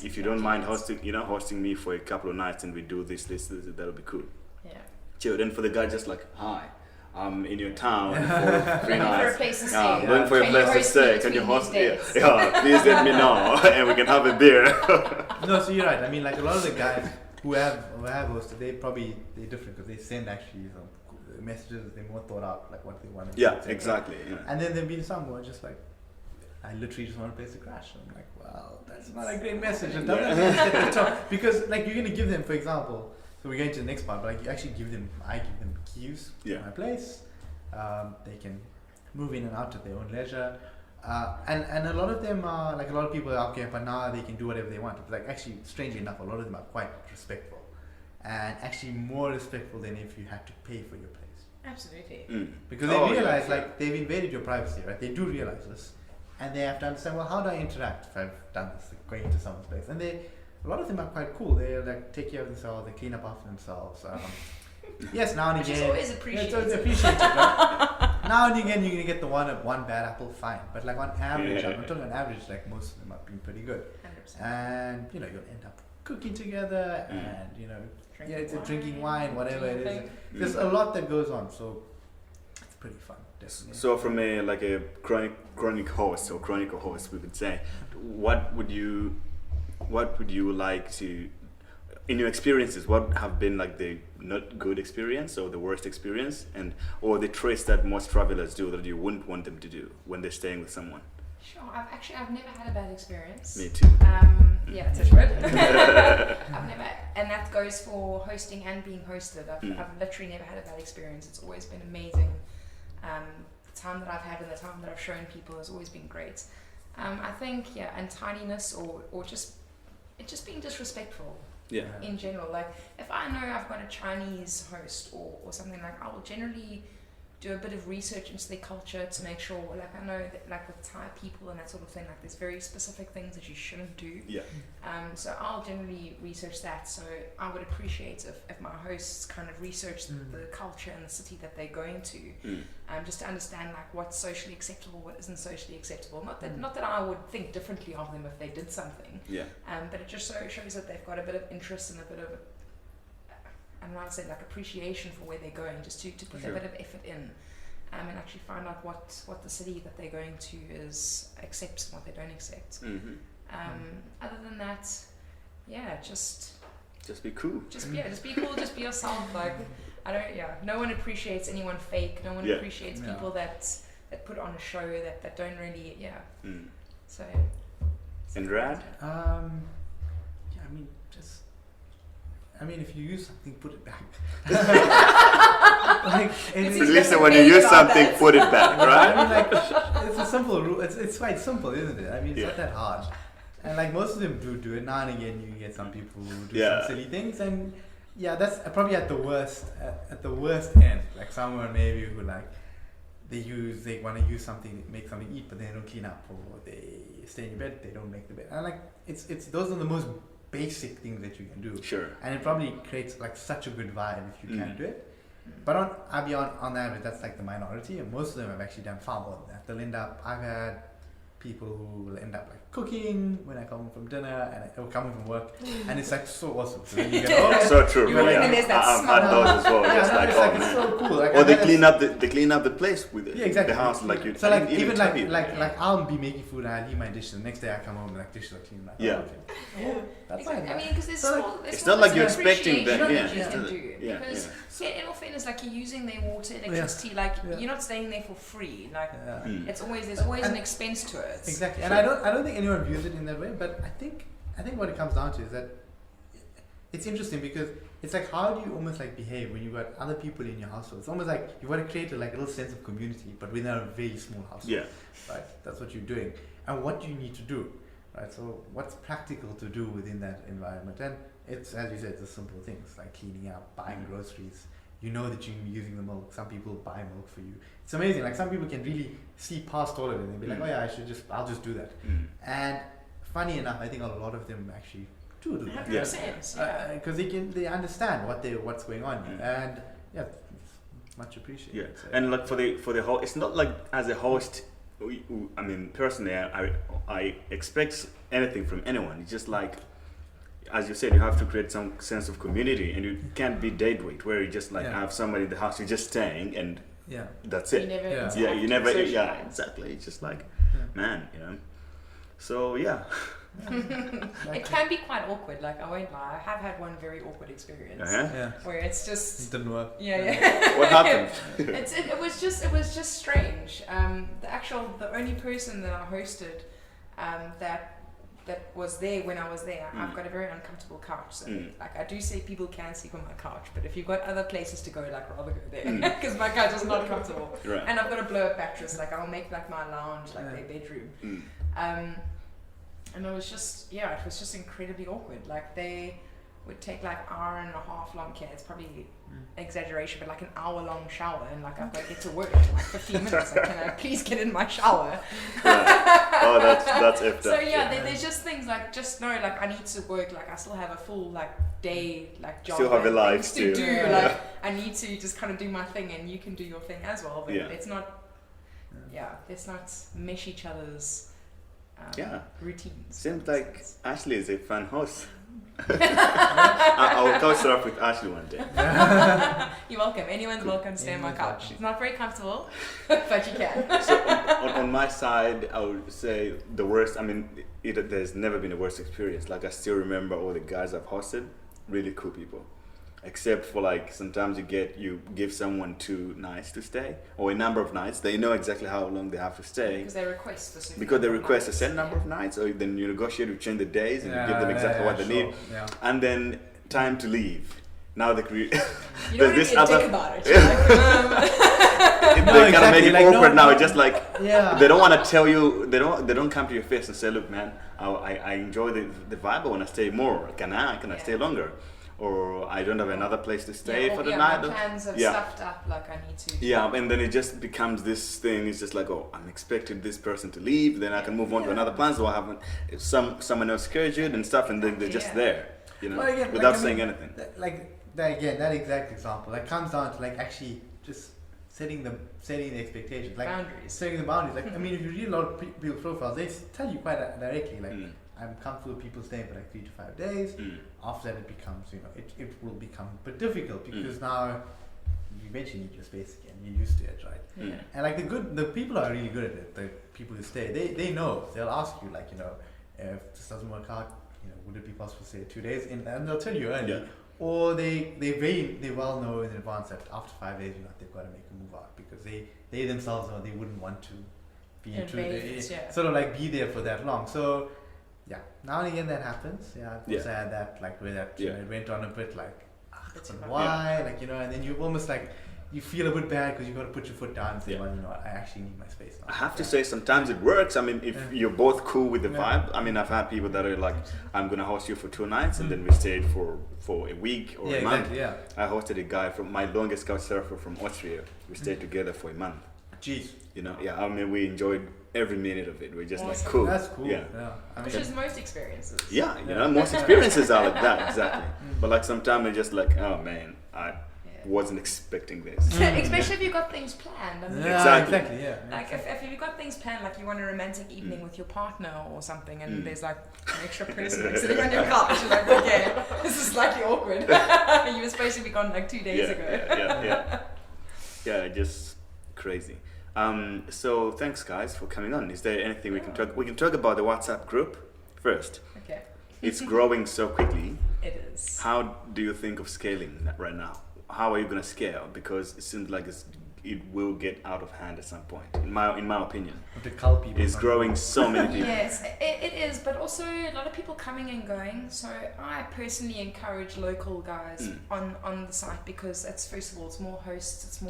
if you don't mind hosting me for a couple of nights, and we do this, that'll be cool." Yeah. Chill. Then for the guy, just like, "Hi, I'm in your town for 3 nights. For a place to stay. Looking for a place to stay. Can you host me? Yeah, please let me know, and we can have a beer." No, so you're right. I mean, like a lot of the guys who have hosted, they're different because they send actually messages. They're more thought out, like what they want. Yeah, exactly. Yeah. And then there've been some who are just like, I literally just want a place to crash. I'm like, well, that's not a great message. It doesn't really set the tone. Because like you're gonna give them, for example, so we're going to the next part, but like I give them keys to my place. They can move in and out at their own leisure. And a lot of them are like, a lot of people are okay, but now they can do whatever they want. But like actually, strangely enough, a lot of them are quite respectful, and actually more respectful than if you had to pay for your place. Absolutely. Because they realize like they've invaded your privacy, right? They do realize this, and they have to understand, well, how do I interact if I've done this, like going to someone's place? And a lot of them are quite cool. They like take care of themselves. They clean up after themselves. Yes, now and again. Which is always appreciated. Yeah, it's appreciated, right? Now and again, you're gonna get the one bad apple, fine. But like on average, I'm talking on average, like most of them have been pretty good. 100%. And you'll end up cooking together, and it's drinking wine, whatever it is. There's a lot that goes on, so it's pretty fun. Definitely. So from a chronic host or chronicle host, we could say, what would you like to, in your experiences, what have been like the not good experience or the worst experience, or the traits that most travelers do that you wouldn't want them to do when they're staying with someone? Sure, I've never had a bad experience. Me too. Yeah, touch wood. I've never, and that goes for hosting and being hosted. I've literally never had a bad experience. It's always been amazing. The time that I've had and the time that I've shown people has always been great. I think, and tidiness or just being disrespectful. Yeah. In general, like if I know I've got a Chinese host or something, like I will generally do a bit of research into their culture to make sure, like I know that like with Thai people and that sort of thing, like there's very specific things that you shouldn't do. Yeah. So I'll generally research that. So I would appreciate if my hosts kind of research the culture and the city that they're going to, just to understand like what's socially acceptable, what isn't socially acceptable. Not that I would think differently of them if they did something. Yeah. But it just shows that they've got a bit of interest and a bit of, I don't know how to say, like appreciation for where they're going, just to put a bit of effort in, and actually find out what the city that they're going to accepts and what they don't accept. Other than that, just be cool. Just be cool. Just be yourself. Like no one appreciates anyone fake. No one appreciates people that put on a show that don't really. So. And Rad? If you use something, put it back. At least when you use something, put it back, right? It's a simple rule. It's quite simple, isn't it? It's not that hard. And like most of them do it. Now and again, you get some people who do some silly things, and that's probably at the worst end. Like someone maybe who like they want to use something, make something eat, but they don't clean up, or they stay in your bed, they don't make the bed. And like it's those are the most basic things that you can do. Sure. And it probably creates like such a good vibe if you can do it. But I'll be on average, that's like the minority, and most of them have actually done far more than that. They'll end up, I've had people who will end up like cooking when I come home from dinner or coming from work, and it's like so awesome. So then you get So true. You walk in, there's that I've had those as well. Just like, it's, it's so cool. Like, or they clean up the place with it. Yeah, exactly. The house, like you. So like even like I'll be making food and I leave my dishes. The next day I come home and like dishes are clean. Like, Yeah. Okay. That's fine. I mean, because there's So, like, small, it's not like you're expecting that. that. You Yeah. can do Yeah. because in all fairness, like you're using their water, Yeah. electricity, like Yeah. you're not staying there for free. Like Yeah. there's always And an expense to it. Exactly. And I don't think anyone views it in that way, but I think what it comes down to is that it's interesting because it's like, how do you almost like behave when you've got other people in your household? It's almost like you want to create a little sense of community, but within a very small household. Yeah. Right. That's what you're doing. And what do you need to do? Right. So what's practical to do within that environment? And it's, as you said, it's the simple things like cleaning up, buying groceries. You know that you're using the milk. Some people buy milk for you. It's amazing. Like some people can really see past all of it and be like, oh yeah, I'll just do that. And funny enough, I think a lot of them actually do that. 100%. Yeah. Because they understand what's going on, and yeah, it's much appreciated. Yeah. So. And like for the host, it's not like as a host. I mean, personally, I expect anything from anyone. It's just like, as you said, you have to create some sense of community, and you can't be dead weight where you just like have somebody in the house, you're just staying, and that's it. You never Exactly. It's just like, man, you know. So it can be quite awkward. Like I won't lie, I have had one very awkward experience where it's just it didn't work. What happened? It was just strange. The only person that I hosted that was there when I was there, I've got a very uncomfortable couch. So like I do say people can sleep on my couch, but if you've got other places to go, like rather go there because my couch is not comfortable. Right. And I've got a blow up mattress. Like I'll make like my lounge like their bedroom. And it was just incredibly awkward. Like they would take like hour and a half long care. It's probably exaggeration, but like an hour long shower, and like I've got to get to work in like 15 minutes. Like, can I please get in my shower? Oh, that's effed up. So there's just things like just know like I need to work. Like I still have a full like day like job. Still have a life to do. Like I need to just kind of do my thing, and you can do your thing as well. But it's not. Let's not mesh each other's. Routines. Seems like Ashley is a fun host. I will couch surf with Ashley one day. You're welcome. Anyone's welcome to stay on my couch. It's not very comfortable, but you can. So on my side, I would say the worst. I mean, there's never been a worse experience. Like I still remember all the guys I've hosted, really cool people. Except for like sometimes you give someone 2 nights to stay or a number of nights. They know exactly how long they have to stay. Because they request specific. Because they request a set number of nights, or then you negotiate, you change the days, and you give them exactly what they need. Yeah. And then time to leave. Now the you don't want to be a dick about it. You're they kind of make it awkward now. It's just like they don't want to tell you. They don't come to your face and say, "Look, man, I enjoy the vibe. I want to stay more. Can I stay longer?" Or I don't have another place to stay for the night. My plans have stuffed up. Like I need to. Yeah, and then it just becomes this thing. It's just like, oh, I'm expecting this person to leave. Then I can move on to another plan. So I haven't someone else scheduled and stuff, and then they're just there, you know, without saying anything. That exact example, like comes down to like actually just setting the expectations, like boundaries. setting the boundaries. Like I mean, if you read a lot of people's profiles, they tell you quite directly, like. I'm comfortable with people staying for like 3 to 5 days. After that, it becomes, it will become a bit difficult because now you eventually need your space again. You're used to it, right? And like the people are really good at it. The people who stay, they know. They'll ask you like, if this doesn't work out, would it be possible to stay 2 days? And they'll tell you early. Or they well know in advance that after 5 days, they've got to make a move out because they themselves know they wouldn't want to be sort of like be there for that long. So. Yeah, now and again that happens. I had that like where that it went on a bit like why and then you almost like you feel a bit bad because you got to put your foot down and say, well, I actually need my space now. I have to say sometimes it works. I mean, if you're both cool with the vibe. I mean, I've had people that are like, I'm gonna host you for 2 nights, and then we stayed for a week or a month. Exactly, I hosted a guy from my longest couch surfer from Austria. We stayed together for a month. Jeez. You know, yeah. I mean, we enjoyed every minute of it. We're just like, Awesome. cool. That's cool. Yeah. I Which mean, is most experiences. Yeah, you Yeah. know, most experiences are like that, exactly. But like sometimes they're just like, oh man, I wasn't expecting this. Especially if you've got things planned. I mean, yeah, Exactly. yeah. like if you've got things planned, like you want a romantic evening with your partner or something, and there's like an extra person sitting on your couch, you're like, okay, this is slightly awkward. You were supposed to be gone like 2 days ago. Yeah, just crazy. So thanks guys for coming on. Is there anything we can talk? We can talk about the WhatsApp group first. Okay. It's growing so quickly. It is. How do you think of scaling that right now? How are you going to scale? Because it seems like it will get out of hand at some point. In my opinion, To cull people. it's growing so many people. Yes, it is, but also a lot of people coming and going. So I personally encourage local guys on the site because it's, first of all, it's more hosts, it's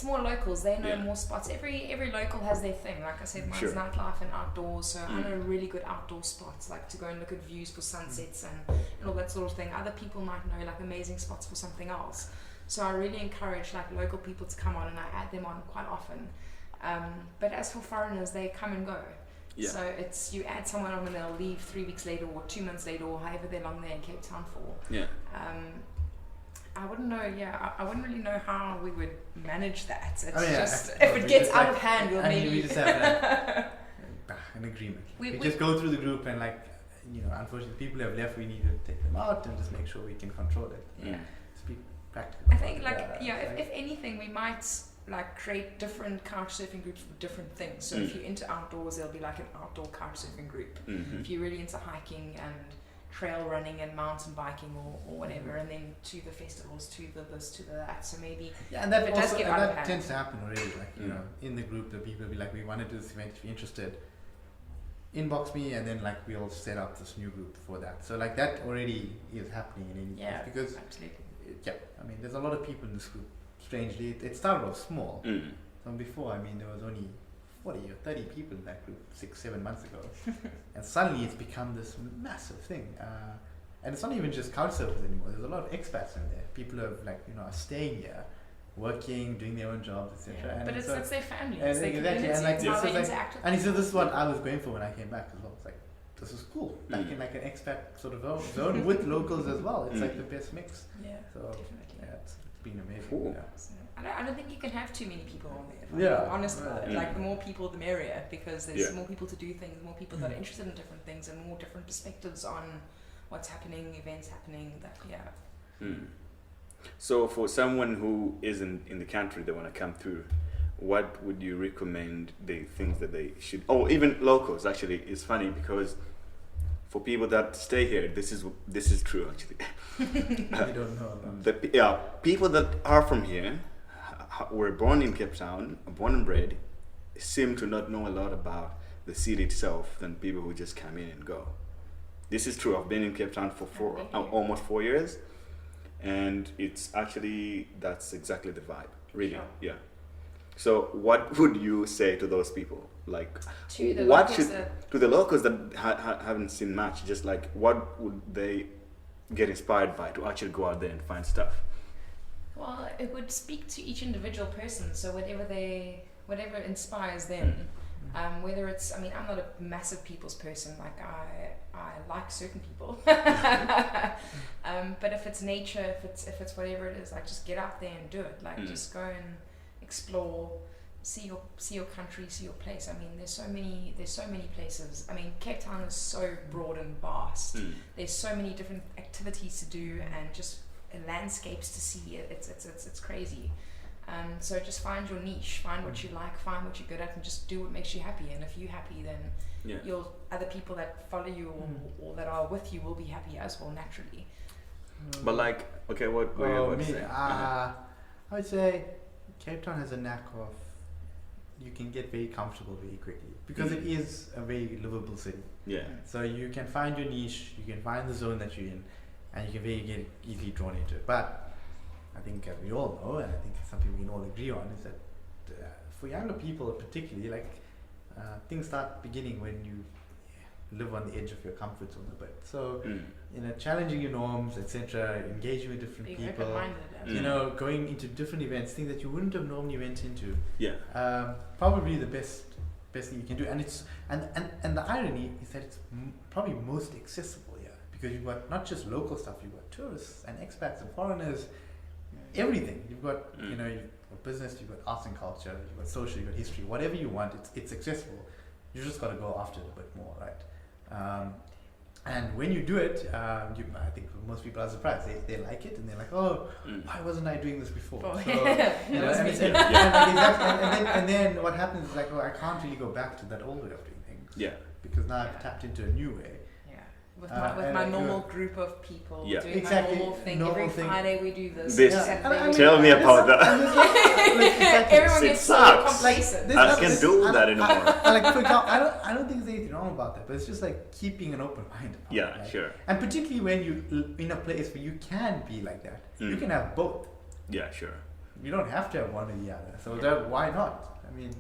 more locals. They know more spots. Every local has their thing. Like I said, mine's nightlife and outdoors. So I know really good outdoor spots, like to go and look at views for sunsets and all that sort of thing. Other people might know like amazing spots for something else. So I really encourage like local people to come on, and I add them on quite often. But as for foreigners, they come and go. Yeah. So it's you add someone on and they'll leave 3 weeks later or 2 months later or however they're long there in Cape Town for. Yeah. I wouldn't know. Yeah, I wouldn't really know how we would manage that. It's just no, if it we gets just, out like, of hand, we'll I mean, maybe. we just have an agreement. We Just go through the group and like, you know, unfortunately, people who have left, we need to take them out and just make sure we can control it. Yeah. Just be practical. I think like like, if anything, we might like create different couch surfing groups for different things. So if you're into outdoors, there'll be like an outdoor couch surfing group. If you're really into hiking and trail running and mountain biking or whatever, and then to the festivals, to the this, to the that. So maybe and that if it does also, get and out of that hand. tends to happen already. Like you know, in the group, the people will be like, we want to do this event. If you're interested, inbox me, and then like we'll set up this new group for that. So like that already is happening in any case because absolutely. I mean, there's a lot of people in this group. Strangely, it started off small. So before, I mean, there was only 40 or 30 people in that group 6-7 months ago, and suddenly it's become this massive thing. And it's not even just couch surfers anymore. There's a lot of expats in there. People who have like are staying here, working, doing their own jobs, etc. Yeah, but it's their family. And It's their exactly, community. and like It's this how they is like, interact with and so people. this is what I was going for when I came back as well. It's like this is cool, like in like an expat sort of zone with locals as well. It's like the best mix. Yeah, So definitely. yeah, it's been amazing. Cool. Yeah. So, I don't think you can have too many people on there. If I'm Yeah. being honest about it. Yeah. Like the more people, the merrier, because there's Yeah. more people to do things, more people that are interested in different things, and more different perspectives on what's happening, events happening. That So for someone who isn't in the country, they want to come through, what would you recommend the things that they should, or even locals actually? It's funny because for people that stay here, this is true actually. You don't know. People that are from here, were born in Cape Town, born and bred, seem to not know a lot about the city itself than people who just come in and go. This is true. I've been in Cape Town for almost 4 years, and it's actually, that's exactly the vibe, really. Sure. Yeah. So what would you say to those people? Like, to the what locals should that, to the locals that haven't seen much, just like what would they get inspired by to actually go out there and find stuff? well, it would speak to each individual person. So whatever inspires them. Whether it's, I mean, I'm not a massive people's person. Like I like certain people, but if it's nature, if it's whatever it is, like just get out there and do it. Like just go and explore, see your country, see your place. I mean, there's so many places. I mean, Cape Town is so broad and vast. There's so many different activities to do and just landscapes to see. It's crazy. So just find your niche, find what you like, find what you're good at, and just do what makes you happy. And if you're happy, then other people that follow you or that are with you will be happy as well, naturally. But like, okay, what were you about to say? I would say Cape Town has a knack of you can get very comfortable very quickly because it is a very livable city. Yeah. So you can find your niche, you can find the zone that you're in, and you can get easily drawn into it. But I think, as we all know, and I think something we can all agree on, is that for younger people particularly, like things start beginning when you live on the edge of your comfort zone a bit. So, challenging your norms, etc., engaging with different Being people, open-minded. going into different events, things that you wouldn't have normally went into. Yeah. Probably the best thing you can do, and it's and the irony is that it's probably most accessible here, because you've got not just local stuff, you've got tourists and expats and foreigners, everything. You've got you've got business, you've got arts and culture, you've got social, you've got history, whatever you want, it's accessible. You just got to go after it a bit more, right? And when you do it, I think most people are surprised. They like it, and they're like, "Oh, why wasn't I doing this before?" So, and then what happens is like, "Oh, I can't really go back to that old way of doing things." Yeah. Because now I've tapped into a new way. With my normal group of people doing exactly. my normal thing. Every Friday we do this. Tell me about that. Everyone gets so complacent. I can't do that anymore. For example, I don't think there's anything wrong about that, but it's just like keeping an open mind. Yeah, sure. And particularly when you're in a place where you can be like that, you can have both. Yeah, sure. You don't have to have one or the other. So why not? I mean,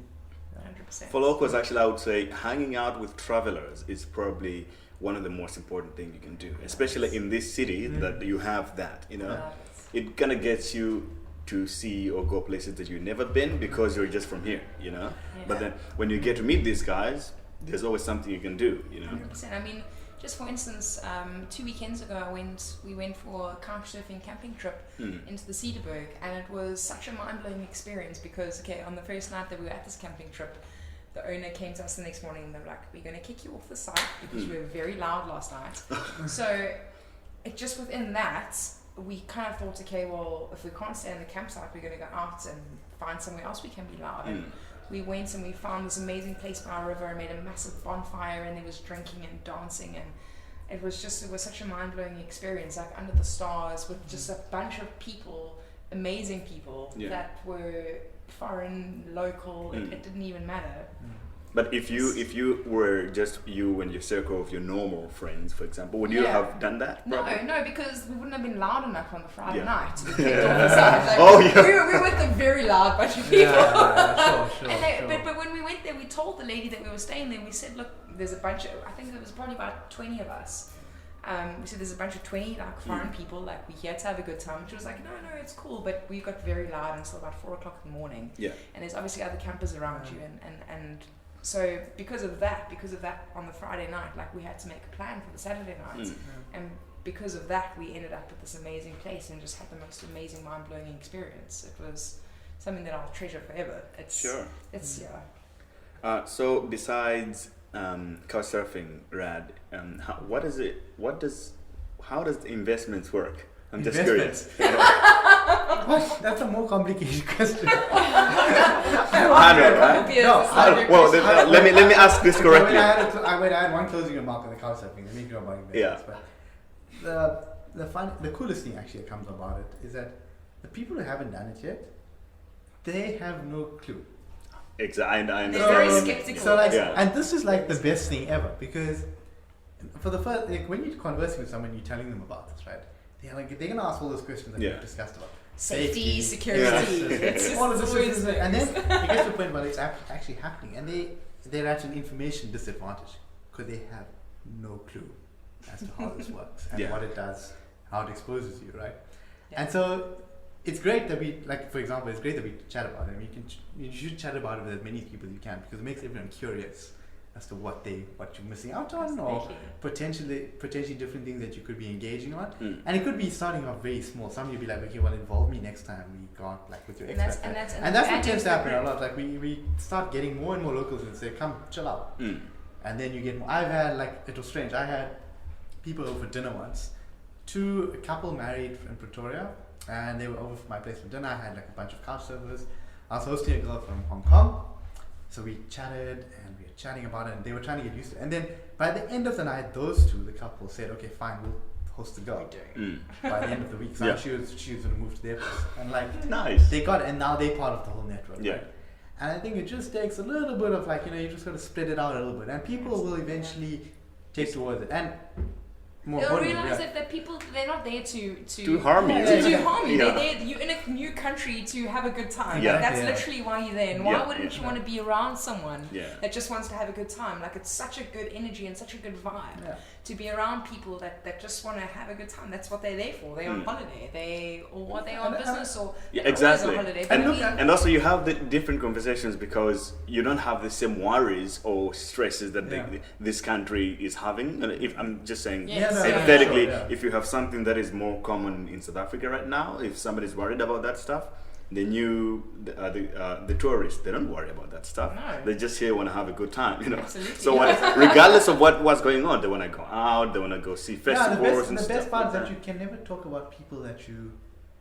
100%. For locals, actually, I would say hanging out with travelers is probably one of the most important things you can do, especially in this city that you have that, it kind of gets you to see or go places that you've never been because you're just from here, But then when you get to meet these guys, there's always something you can do, 100%. I mean, just for instance, 2 weekends ago, we went for a couchsurfing camping trip into the Cedarburg, and it was such a mind-blowing experience because, on the first night that we were at this camping trip, the owner came to us the next morning and they were like, "We're going to kick you off the site because you were very loud last night." So just within that, we kind of thought, okay, well, if we can't stay in the campsite, we're going to go out and find somewhere else we can be loud. And we went and we found this amazing place by our river and made a massive bonfire, and there was drinking and dancing, and it was such a mind-blowing experience, like under the stars with just a bunch of people, amazing people that were foreign, local, it didn't even matter. But if you were just you and your circle of your normal friends, for example, would you have done that? No, because we wouldn't have been loud enough on the Friday night to be we were with a very loud bunch of people. Sure. But when we went there, we told the lady that we were staying there, we said, "Look, there's a bunch of, I think there was probably about 20 of us. We said there's a bunch of 20 foreign people, we're here to have a good time." She was like, no, it's cool, but we got very loud until about 4 o'clock in the morning. Yeah. And there's obviously other campers around you, and so because of that on the Friday night, we had to make a plan for the Saturday night, and because of that we ended up at this amazing place and just had the most amazing, mind-blowing experience. It was something that I'll treasure forever. So besides Couchsurfing, Rad, how does the investments work? I'm just curious. What? That's a more complicated question. I know, right? Well, let me ask this correctly. I had one closing remark on the Couchsurfing. Let me go about investments. But the coolest thing actually that comes about it is that the people who haven't done it yet, they have no clue. Exactly, I They're very skeptical. And this is the best thing ever, because for the first, when you're conversing with someone, you're telling them about this, right? They're gonna ask all those questions that we've discussed about safety, security, all of this, and then it gets to a point where it's actually happening, and they're at an information disadvantage because they have no clue as to how this works and what it does, how it exposes you, right? Yeah. And so it's great that we, for example, it's great that we chat about it. You should chat about it with as many people as you can, because it makes everyone curious as to what you're missing out on, or potentially different things that you could be engaging on. And it could be starting off very small. Some you'll be like, okay, well, involve me next time we got with your expert. And that's what tends to happen a lot. We start getting more and more locals and say, come chill out. And then you get more. I've had it was strange. I had people over for dinner once. A couple married in Pretoria, and they were over for my place for dinner. I had a bunch of couch servers. I was hosting a girl from Hong Kong. So we chatted and we were chatting about it, and they were trying to get used to it. And then by the end of the night, the couple said, okay, fine, we'll host the girl by the end of the week. So she was going to move to their place. And nice. They got it, and now they're part of the whole network. Yeah. Right? And I think it just takes a little bit of you just got to spread it out a little bit, and people will eventually take towards it. And more They'll volume, realize yeah. that people, they're not there to harm you. To do harm you. Yeah. They're there, you're in a new country to have a good time. Yeah. Like, that's Yeah. literally why you're there. And why Yeah. wouldn't you want to be around someone Yeah. that just wants to have a good time? Like, it's such a good energy and such a good vibe Yeah. to be around people that just want to have a good time. That's what they're there for. They're on holiday. Or they're on business, or Yeah, they're always exactly. on holiday. But And, I mean, and also you have the different conversations because you don't have the same worries or stresses that this country is having. And if I'm just saying, Yes. no, hypothetically, sure, yeah. if you have something that is more common in South Africa right now, if somebody's worried about that stuff, the tourists, they don't worry about that stuff. No. They just here want to have a good time, you know. Absolutely. So regardless of what's going on, they want to go out, they want to go see festivals and the stuff. best part is like that you can never talk about people that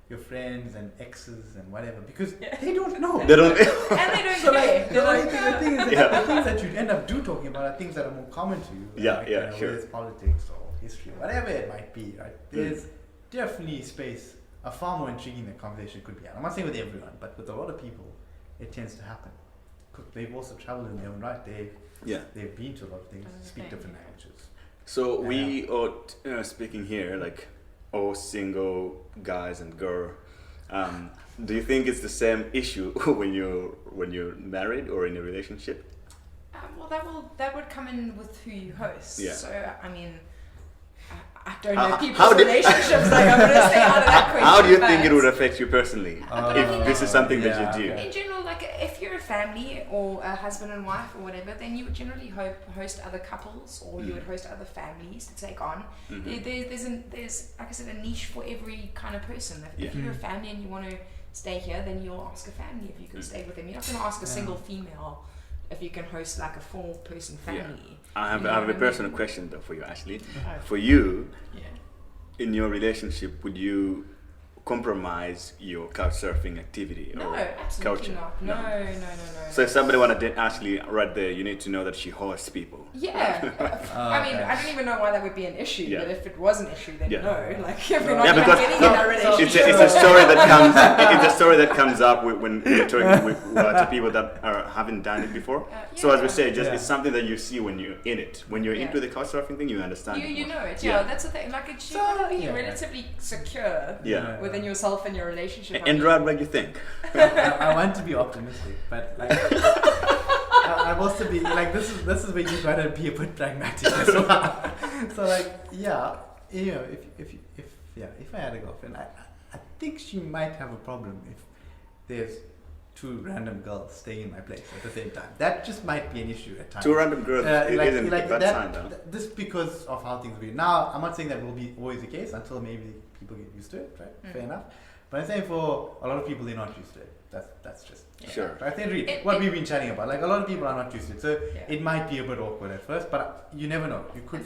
your friends and exes and whatever, because they don't know. They don't. and they don't So care. like, They're like, the thing is, Yeah. the things that you end up talking about are things that are more common to you. Yeah, like, yeah, you know, sure. whether it's politics or history, whatever it might be, right? There's definitely space, a far more intriguing conversation could be had. I'm not saying with everyone, but with a lot of people, it tends to happen. 'Cause they've also traveled in their own right. They've been to a lot of things, speak different languages. So we are speaking here like all single guys and girl. Do you think it's the same issue when you're married or in a relationship? well, that would come in with who you host. Yeah. So I mean, I don't know How people's do- relationships. Like, I'm gonna stay out of that question. How do you think but it would affect you personally if this is something that you do? in general, like if you're a family or a husband and wife or whatever, then you would generally host other couples or you would host other families to take on. There's like I said, a niche for every kind of person. If you're a family and you want to stay here, then you'll ask a family if you can stay with them. You're not going to ask a single female if you can host like a 4-person family. I have, You know I have what a I mean? personal question though for you, Ashley. Oh. For you, Yeah. in your relationship, would you compromise your couchsurfing activity No, or absolutely culture? not. No. So if somebody want to date Ashley right there, you need to know that she hosts people. Yeah. I mean, okay. I don't even know why that would be an issue, Yeah. but if it was an issue, then Yeah. no. Like, if you're not Yeah, even because- getting in that relationship. It's a story that comes. It's a story that comes up when you're talking with, to people that haven't done it before. So as we say, it's something that you see when you're in it. When you're into the couchsurfing thing, you understand. You it know more. it, that's the thing. Like, it should want to be relatively secure Yeah. within yourself and your relationship. And Rad, what do you think? I want to be optimistic, but like I want to be like this is where you gotta be a bit pragmatic as well. So like if I had a girlfriend, I think she might have a problem if there's 2 random girls staying in my place at the same time. That just might be an issue at times. 2 random girls isn't a bad sign, though. Just because of how things be. Now, I'm not saying that will be always the case until maybe people get used to it, right? Fair enough. But I'm saying for a lot of people, they're not used to it. That's just Sure. I think what we've been chatting about. Like a lot of people are not used to it, so it might be a bit awkward at first. But you never know. You could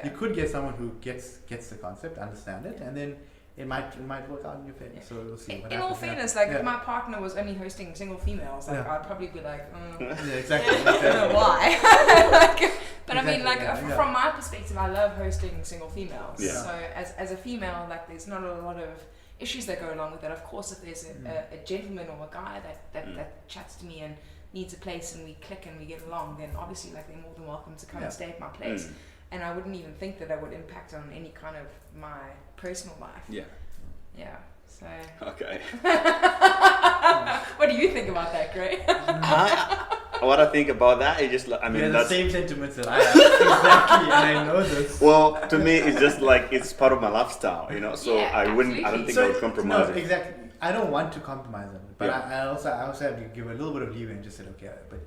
you could get someone who gets the concept, understand it, and then it might work out in your favor. So we'll see. What in happens. all fairness, like if my partner was only hosting single females, like I'd probably be like, exactly. I don't know why. But I mean, like from my perspective, I love hosting single females. Yeah. So as a female, like there's not a lot of issues that go along with it. Of course, if there's a gentleman or a guy that chats to me and needs a place and we click and we get along, then obviously like they're more than welcome to come and stay at my place. And I wouldn't even think that would impact on any kind of my personal life. Yeah. So. Okay. What do you think about that, Gray? What I think about that is just like, I mean, that's the same sentiments that I have. Exactly, and I know this. Well, to me, it's just like it's part of my lifestyle, you know. So I don't think I would compromise it. Exactly. I don't want to compromise on it, but I also have to give a little bit of leeway and just say, okay, but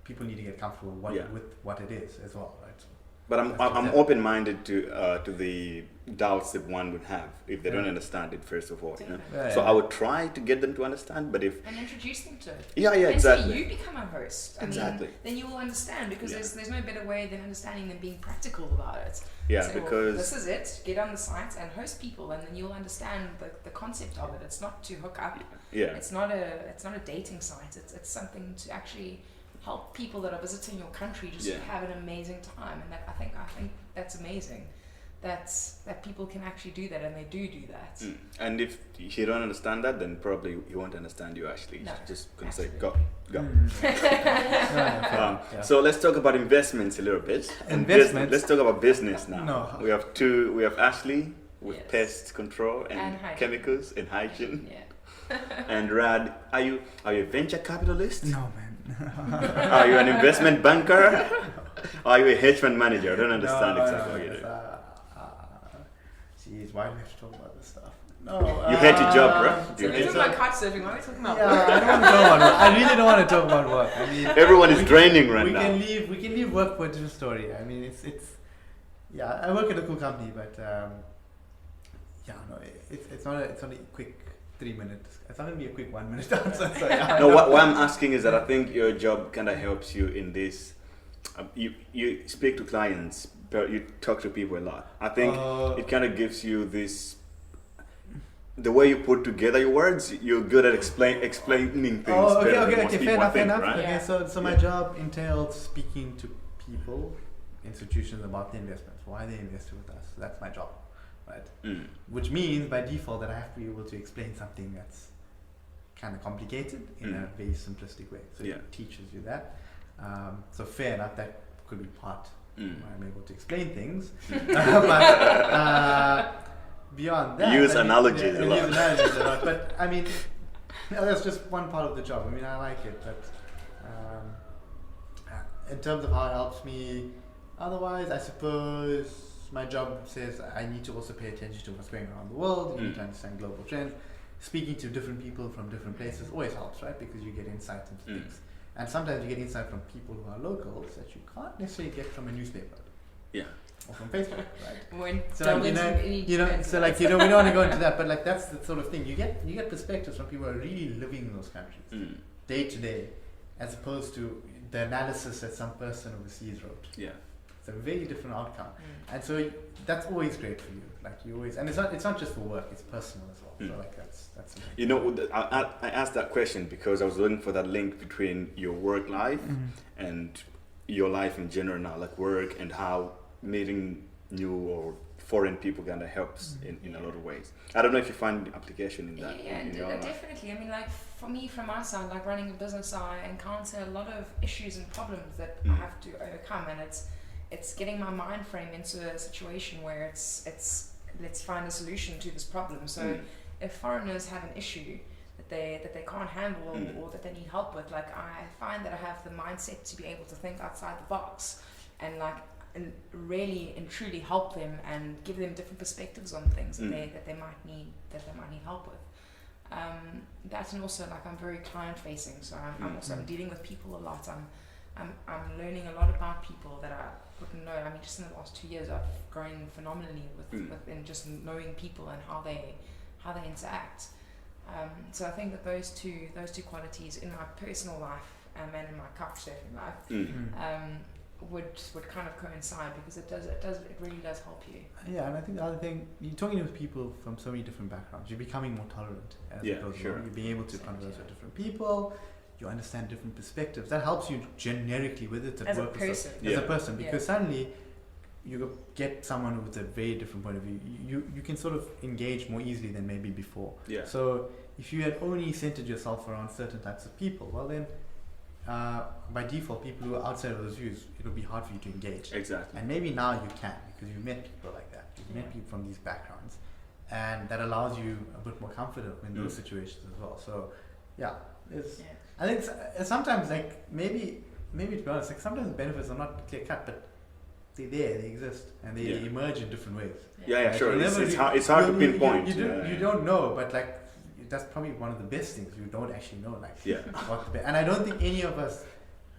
people need to get comfortable with what it is as well, right? So but I'm open-minded to the doubts that one would have if they don't understand it first of all. You know? So I would try to get them to understand, but if and introduce them to it. Yeah, and exactly. so you become a host. I mean, then you will understand because there's no better way than understanding than being practical about it. Yeah, so, because this is it. Get on the site and host people, and then you'll understand the concept of it. It's not to hook up. Yeah. It's not a dating site. It's something to actually help people that are visiting your country just have an amazing time, and I think that's amazing that people can actually do that, and they do that. And if you don't understand that, then probably he won't understand you, Ashley. No, just gonna say, absolutely. go. Yeah. So let's talk about investments a little bit. And Investments? let's talk about business now. No. We have Ashley with Yes. pest control and hygiene. chemicals and hygiene. Yeah. And Rad, are you a venture capitalist? No, man. Are you an investment banker? Or are you a hedge fund manager? I don't understand No, exactly no, what you it's, do. Jeez, why do we have to talk about this stuff? No. You hate your job, bro. So You we're hate talking about couchsurfing. Why are we talking about Yeah, I don't want to talk about work. I really don't want to talk about work. I mean, Everyone is draining right we now. We can leave work for a different story. I mean, it's yeah. I work at a cool company, but yeah, no, it's not a quick 3 minutes. It's not gonna be a quick 1 minute answer. So, yeah, No, what I'm asking is that I think your job kind of helps you in this. You speak to clients, but you talk to people a lot. I think it kind of gives you this. The way you put together your words, you're good at explaining things better than most people, fair I think, enough. right? Okay, so my job entails speaking to people, institutions about the investments, why they invested with us. That's my job, right? Which means by default that I have to be able to explain something that's kind of complicated in a very simplistic way. So it teaches you that. So fair enough, that could be part where I'm able to explain things. But beyond that, Use analogies a lot. Use analogies a lot. But I mean, that's just one part of the job. I mean, I like it, but in terms of how it helps me, otherwise, I suppose my job says I need to also pay attention to what's going on around the world. You need to understand global trends. Speaking to different people from different places always helps, right? Because you get insight into things. And sometimes you get insight from people who are locals that you can't necessarily get from a newspaper. Yeah. Or from Facebook, right? When So like, we don't want to go into that, but like that's the sort of thing you get perspectives from people who are really living in those countries day to day, as opposed to the analysis that some person overseas wrote. Yeah. It's a very different outcome, and so that's always great for you. Like you always, and it's not just for work; it's personal as well. So like that's. You know, I asked that question because I was looking for that link between your work life and your life in general now, like work and how meeting new or foreign people kind of helps in a lot of ways. I don't know if you find application in that. Yeah, in your life. definitely. I mean, like for me, from my side, like running a business, I encounter a lot of issues and problems that I have to overcome, and it's getting my mind frame into a situation where it's let's find a solution to this problem. So if foreigners have an issue that they can't handle or that they need help with, like I find that I have the mindset to be able to think outside the box and like and really and truly help them and give them different perspectives on things that they might need help with. That, and also like I'm very client facing, so I'm also dealing with people a lot. I'm learning a lot about people that I wouldn't know. I mean, just in the last 2 years, I've grown phenomenally within just knowing people and how they interact. So I think that those two qualities in my personal life and in my couchsurfing life would kind of coincide, because it really does help you. Yeah, and I think the other thing, you're talking with people from so many different backgrounds, you're becoming more tolerant as it goes along. You're being able to converse with different people, you understand different perspectives. That helps you generically with it As a person, because suddenly you get someone with a very different point of view. You can sort of engage more easily than maybe before. Yeah. So if you had only centered yourself around certain types of people, well then by default, people who are outside of those views, it'll be hard for you to engage. Exactly. And maybe now you can, because you've met people like that. You've met people from these backgrounds, and that allows you a bit more comfort in those situations as well. So, I think sometimes, like maybe to be honest, like sometimes the benefits are not clear cut, but they're there, they exist, and they emerge in different ways. Yeah, sure. It's hard to pinpoint. You don't know, but like that's probably one of the best things. You don't actually know, like what the and I don't think any of us.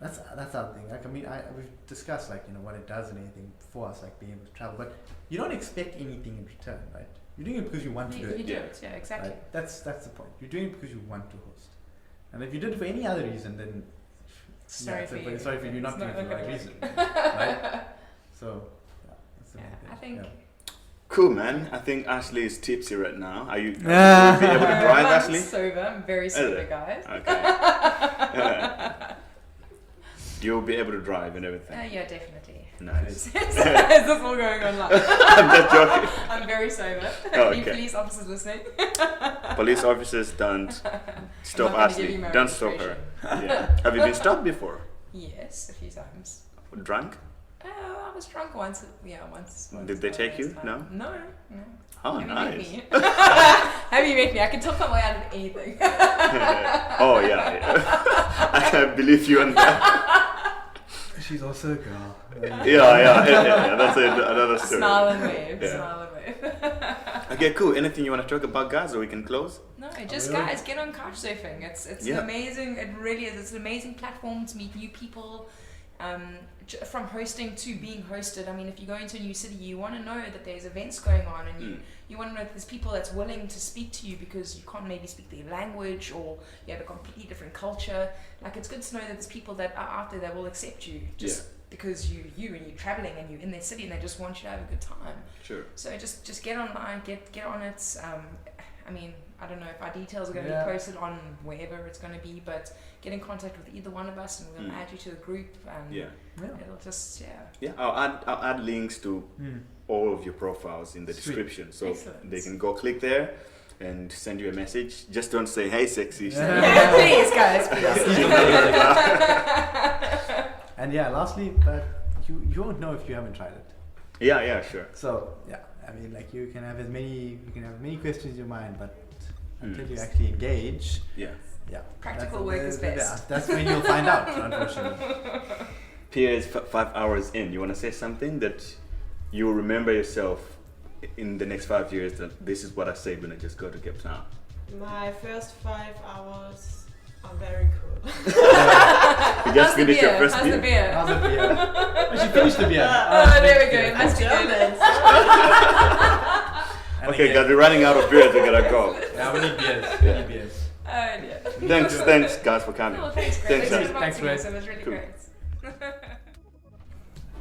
That's the other thing. Like I mean, we've discussed like what it does and anything for us, like being able to travel, but you don't expect anything in return, right? You're doing it because you want to do it. You do it, yeah, exactly. Right? That's the point. You're doing it because you want to host, and if you did it for any other reason, then sorry for you. You're not doing it for the right reason, right? So that's the main thing. I think. Yeah. Cool, man. I think Ashley is tipsy right now. Are you be able to drive, Ashley? I'm sober. I'm very sober, guys. Okay. You'll be able to drive and everything. Yeah, definitely. Nice. Is this all going on live? I'm just joking. I'm very sober. Oh, Any okay. police officers listening? Police officers don't stop I'm not gonna give Ashley. you my Don't stop her. registration. Yeah. Have you been stopped before? Yes, a few times. Drunk? I was drunk once. Yeah, once. Did they take you? No? No. Oh, Have nice. you met me? Have you met me? I can talk my way out of anything. Oh, yeah. I can't believe you on that. She's also a girl. Yeah. That's another story. Smile and wave. Yeah. Smile and wave. Okay, cool. Anything you want to talk about, guys, or we can close? No, just really? guys, get on Couchsurfing. It's Yeah. an amazing. It really is. It's an amazing platform to meet new people. From hosting to being hosted. I mean, if you go into a new city, you want to know that there's events going on, and you want to know that there's people that's willing to speak to you because you can't maybe speak their language or you have a completely different culture. Like, it's good to know that there's people that are out there that will accept you just because you and you're traveling and you're in their city and they just want you to have a good time. Sure. So just get online, get on it. I mean, I don't know if our details are going to Yeah. be posted on wherever it's going to be, but get in contact with either one of us and we'll add you to the group, and it'll just I'll add links to all of your profiles in the Sweet. description, so Excellent. they can go click there and send you a message. Just don't say, "Hey, sexy." Yeah, please, guys, please. And lastly, but you won't know if you haven't tried it. Yeah, sure. So I mean, like, you can have many questions in your mind, but until you actually engage, Practical work is best. That's when you'll find out, unfortunately. Pierre is 5 hours in. You want to say something that you'll remember yourself in the next 5 years, that this is what I said when I just got to Cape Town? My first 5 hours are very cool. You just finished your first How's beer? the beer? How's the beer? Oh, she finished the beer. Oh, there we go. It must be good. Germans. And Okay, again, guys, we're running out of beers. We gotta go. Yeah, we need beers. Yeah. We need beers. Oh dear. Thanks, guys, for coming. Oh, thanks, Greg. Thanks, Thanks for Greg. inviting us. It was really Cool. great.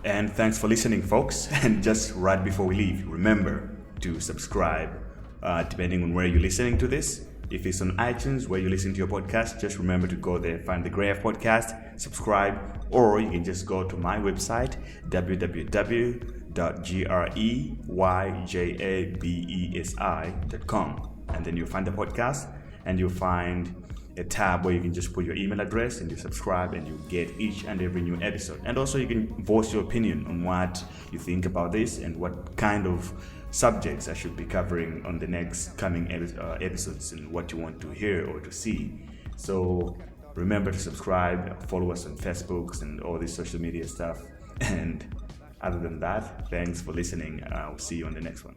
And thanks for listening, folks. And just right before we leave, remember to subscribe, depending on where you're listening to this. If it's on iTunes, where you listen to your podcast, just remember to go there, find the Grey F Podcast, subscribe, or you can just go to my website, www.greyjabesi.com. And then you'll find the podcast, and you'll find a tab where you can just put your email address and you subscribe, and you get each and every new episode. And also you can voice your opinion on what you think about this and what kind of subjects I should be covering on the next coming episodes, and what you want to hear or to see. So remember to subscribe, follow us on Facebook and all this social media stuff. And other than that, thanks for listening. I'll see you on the next one.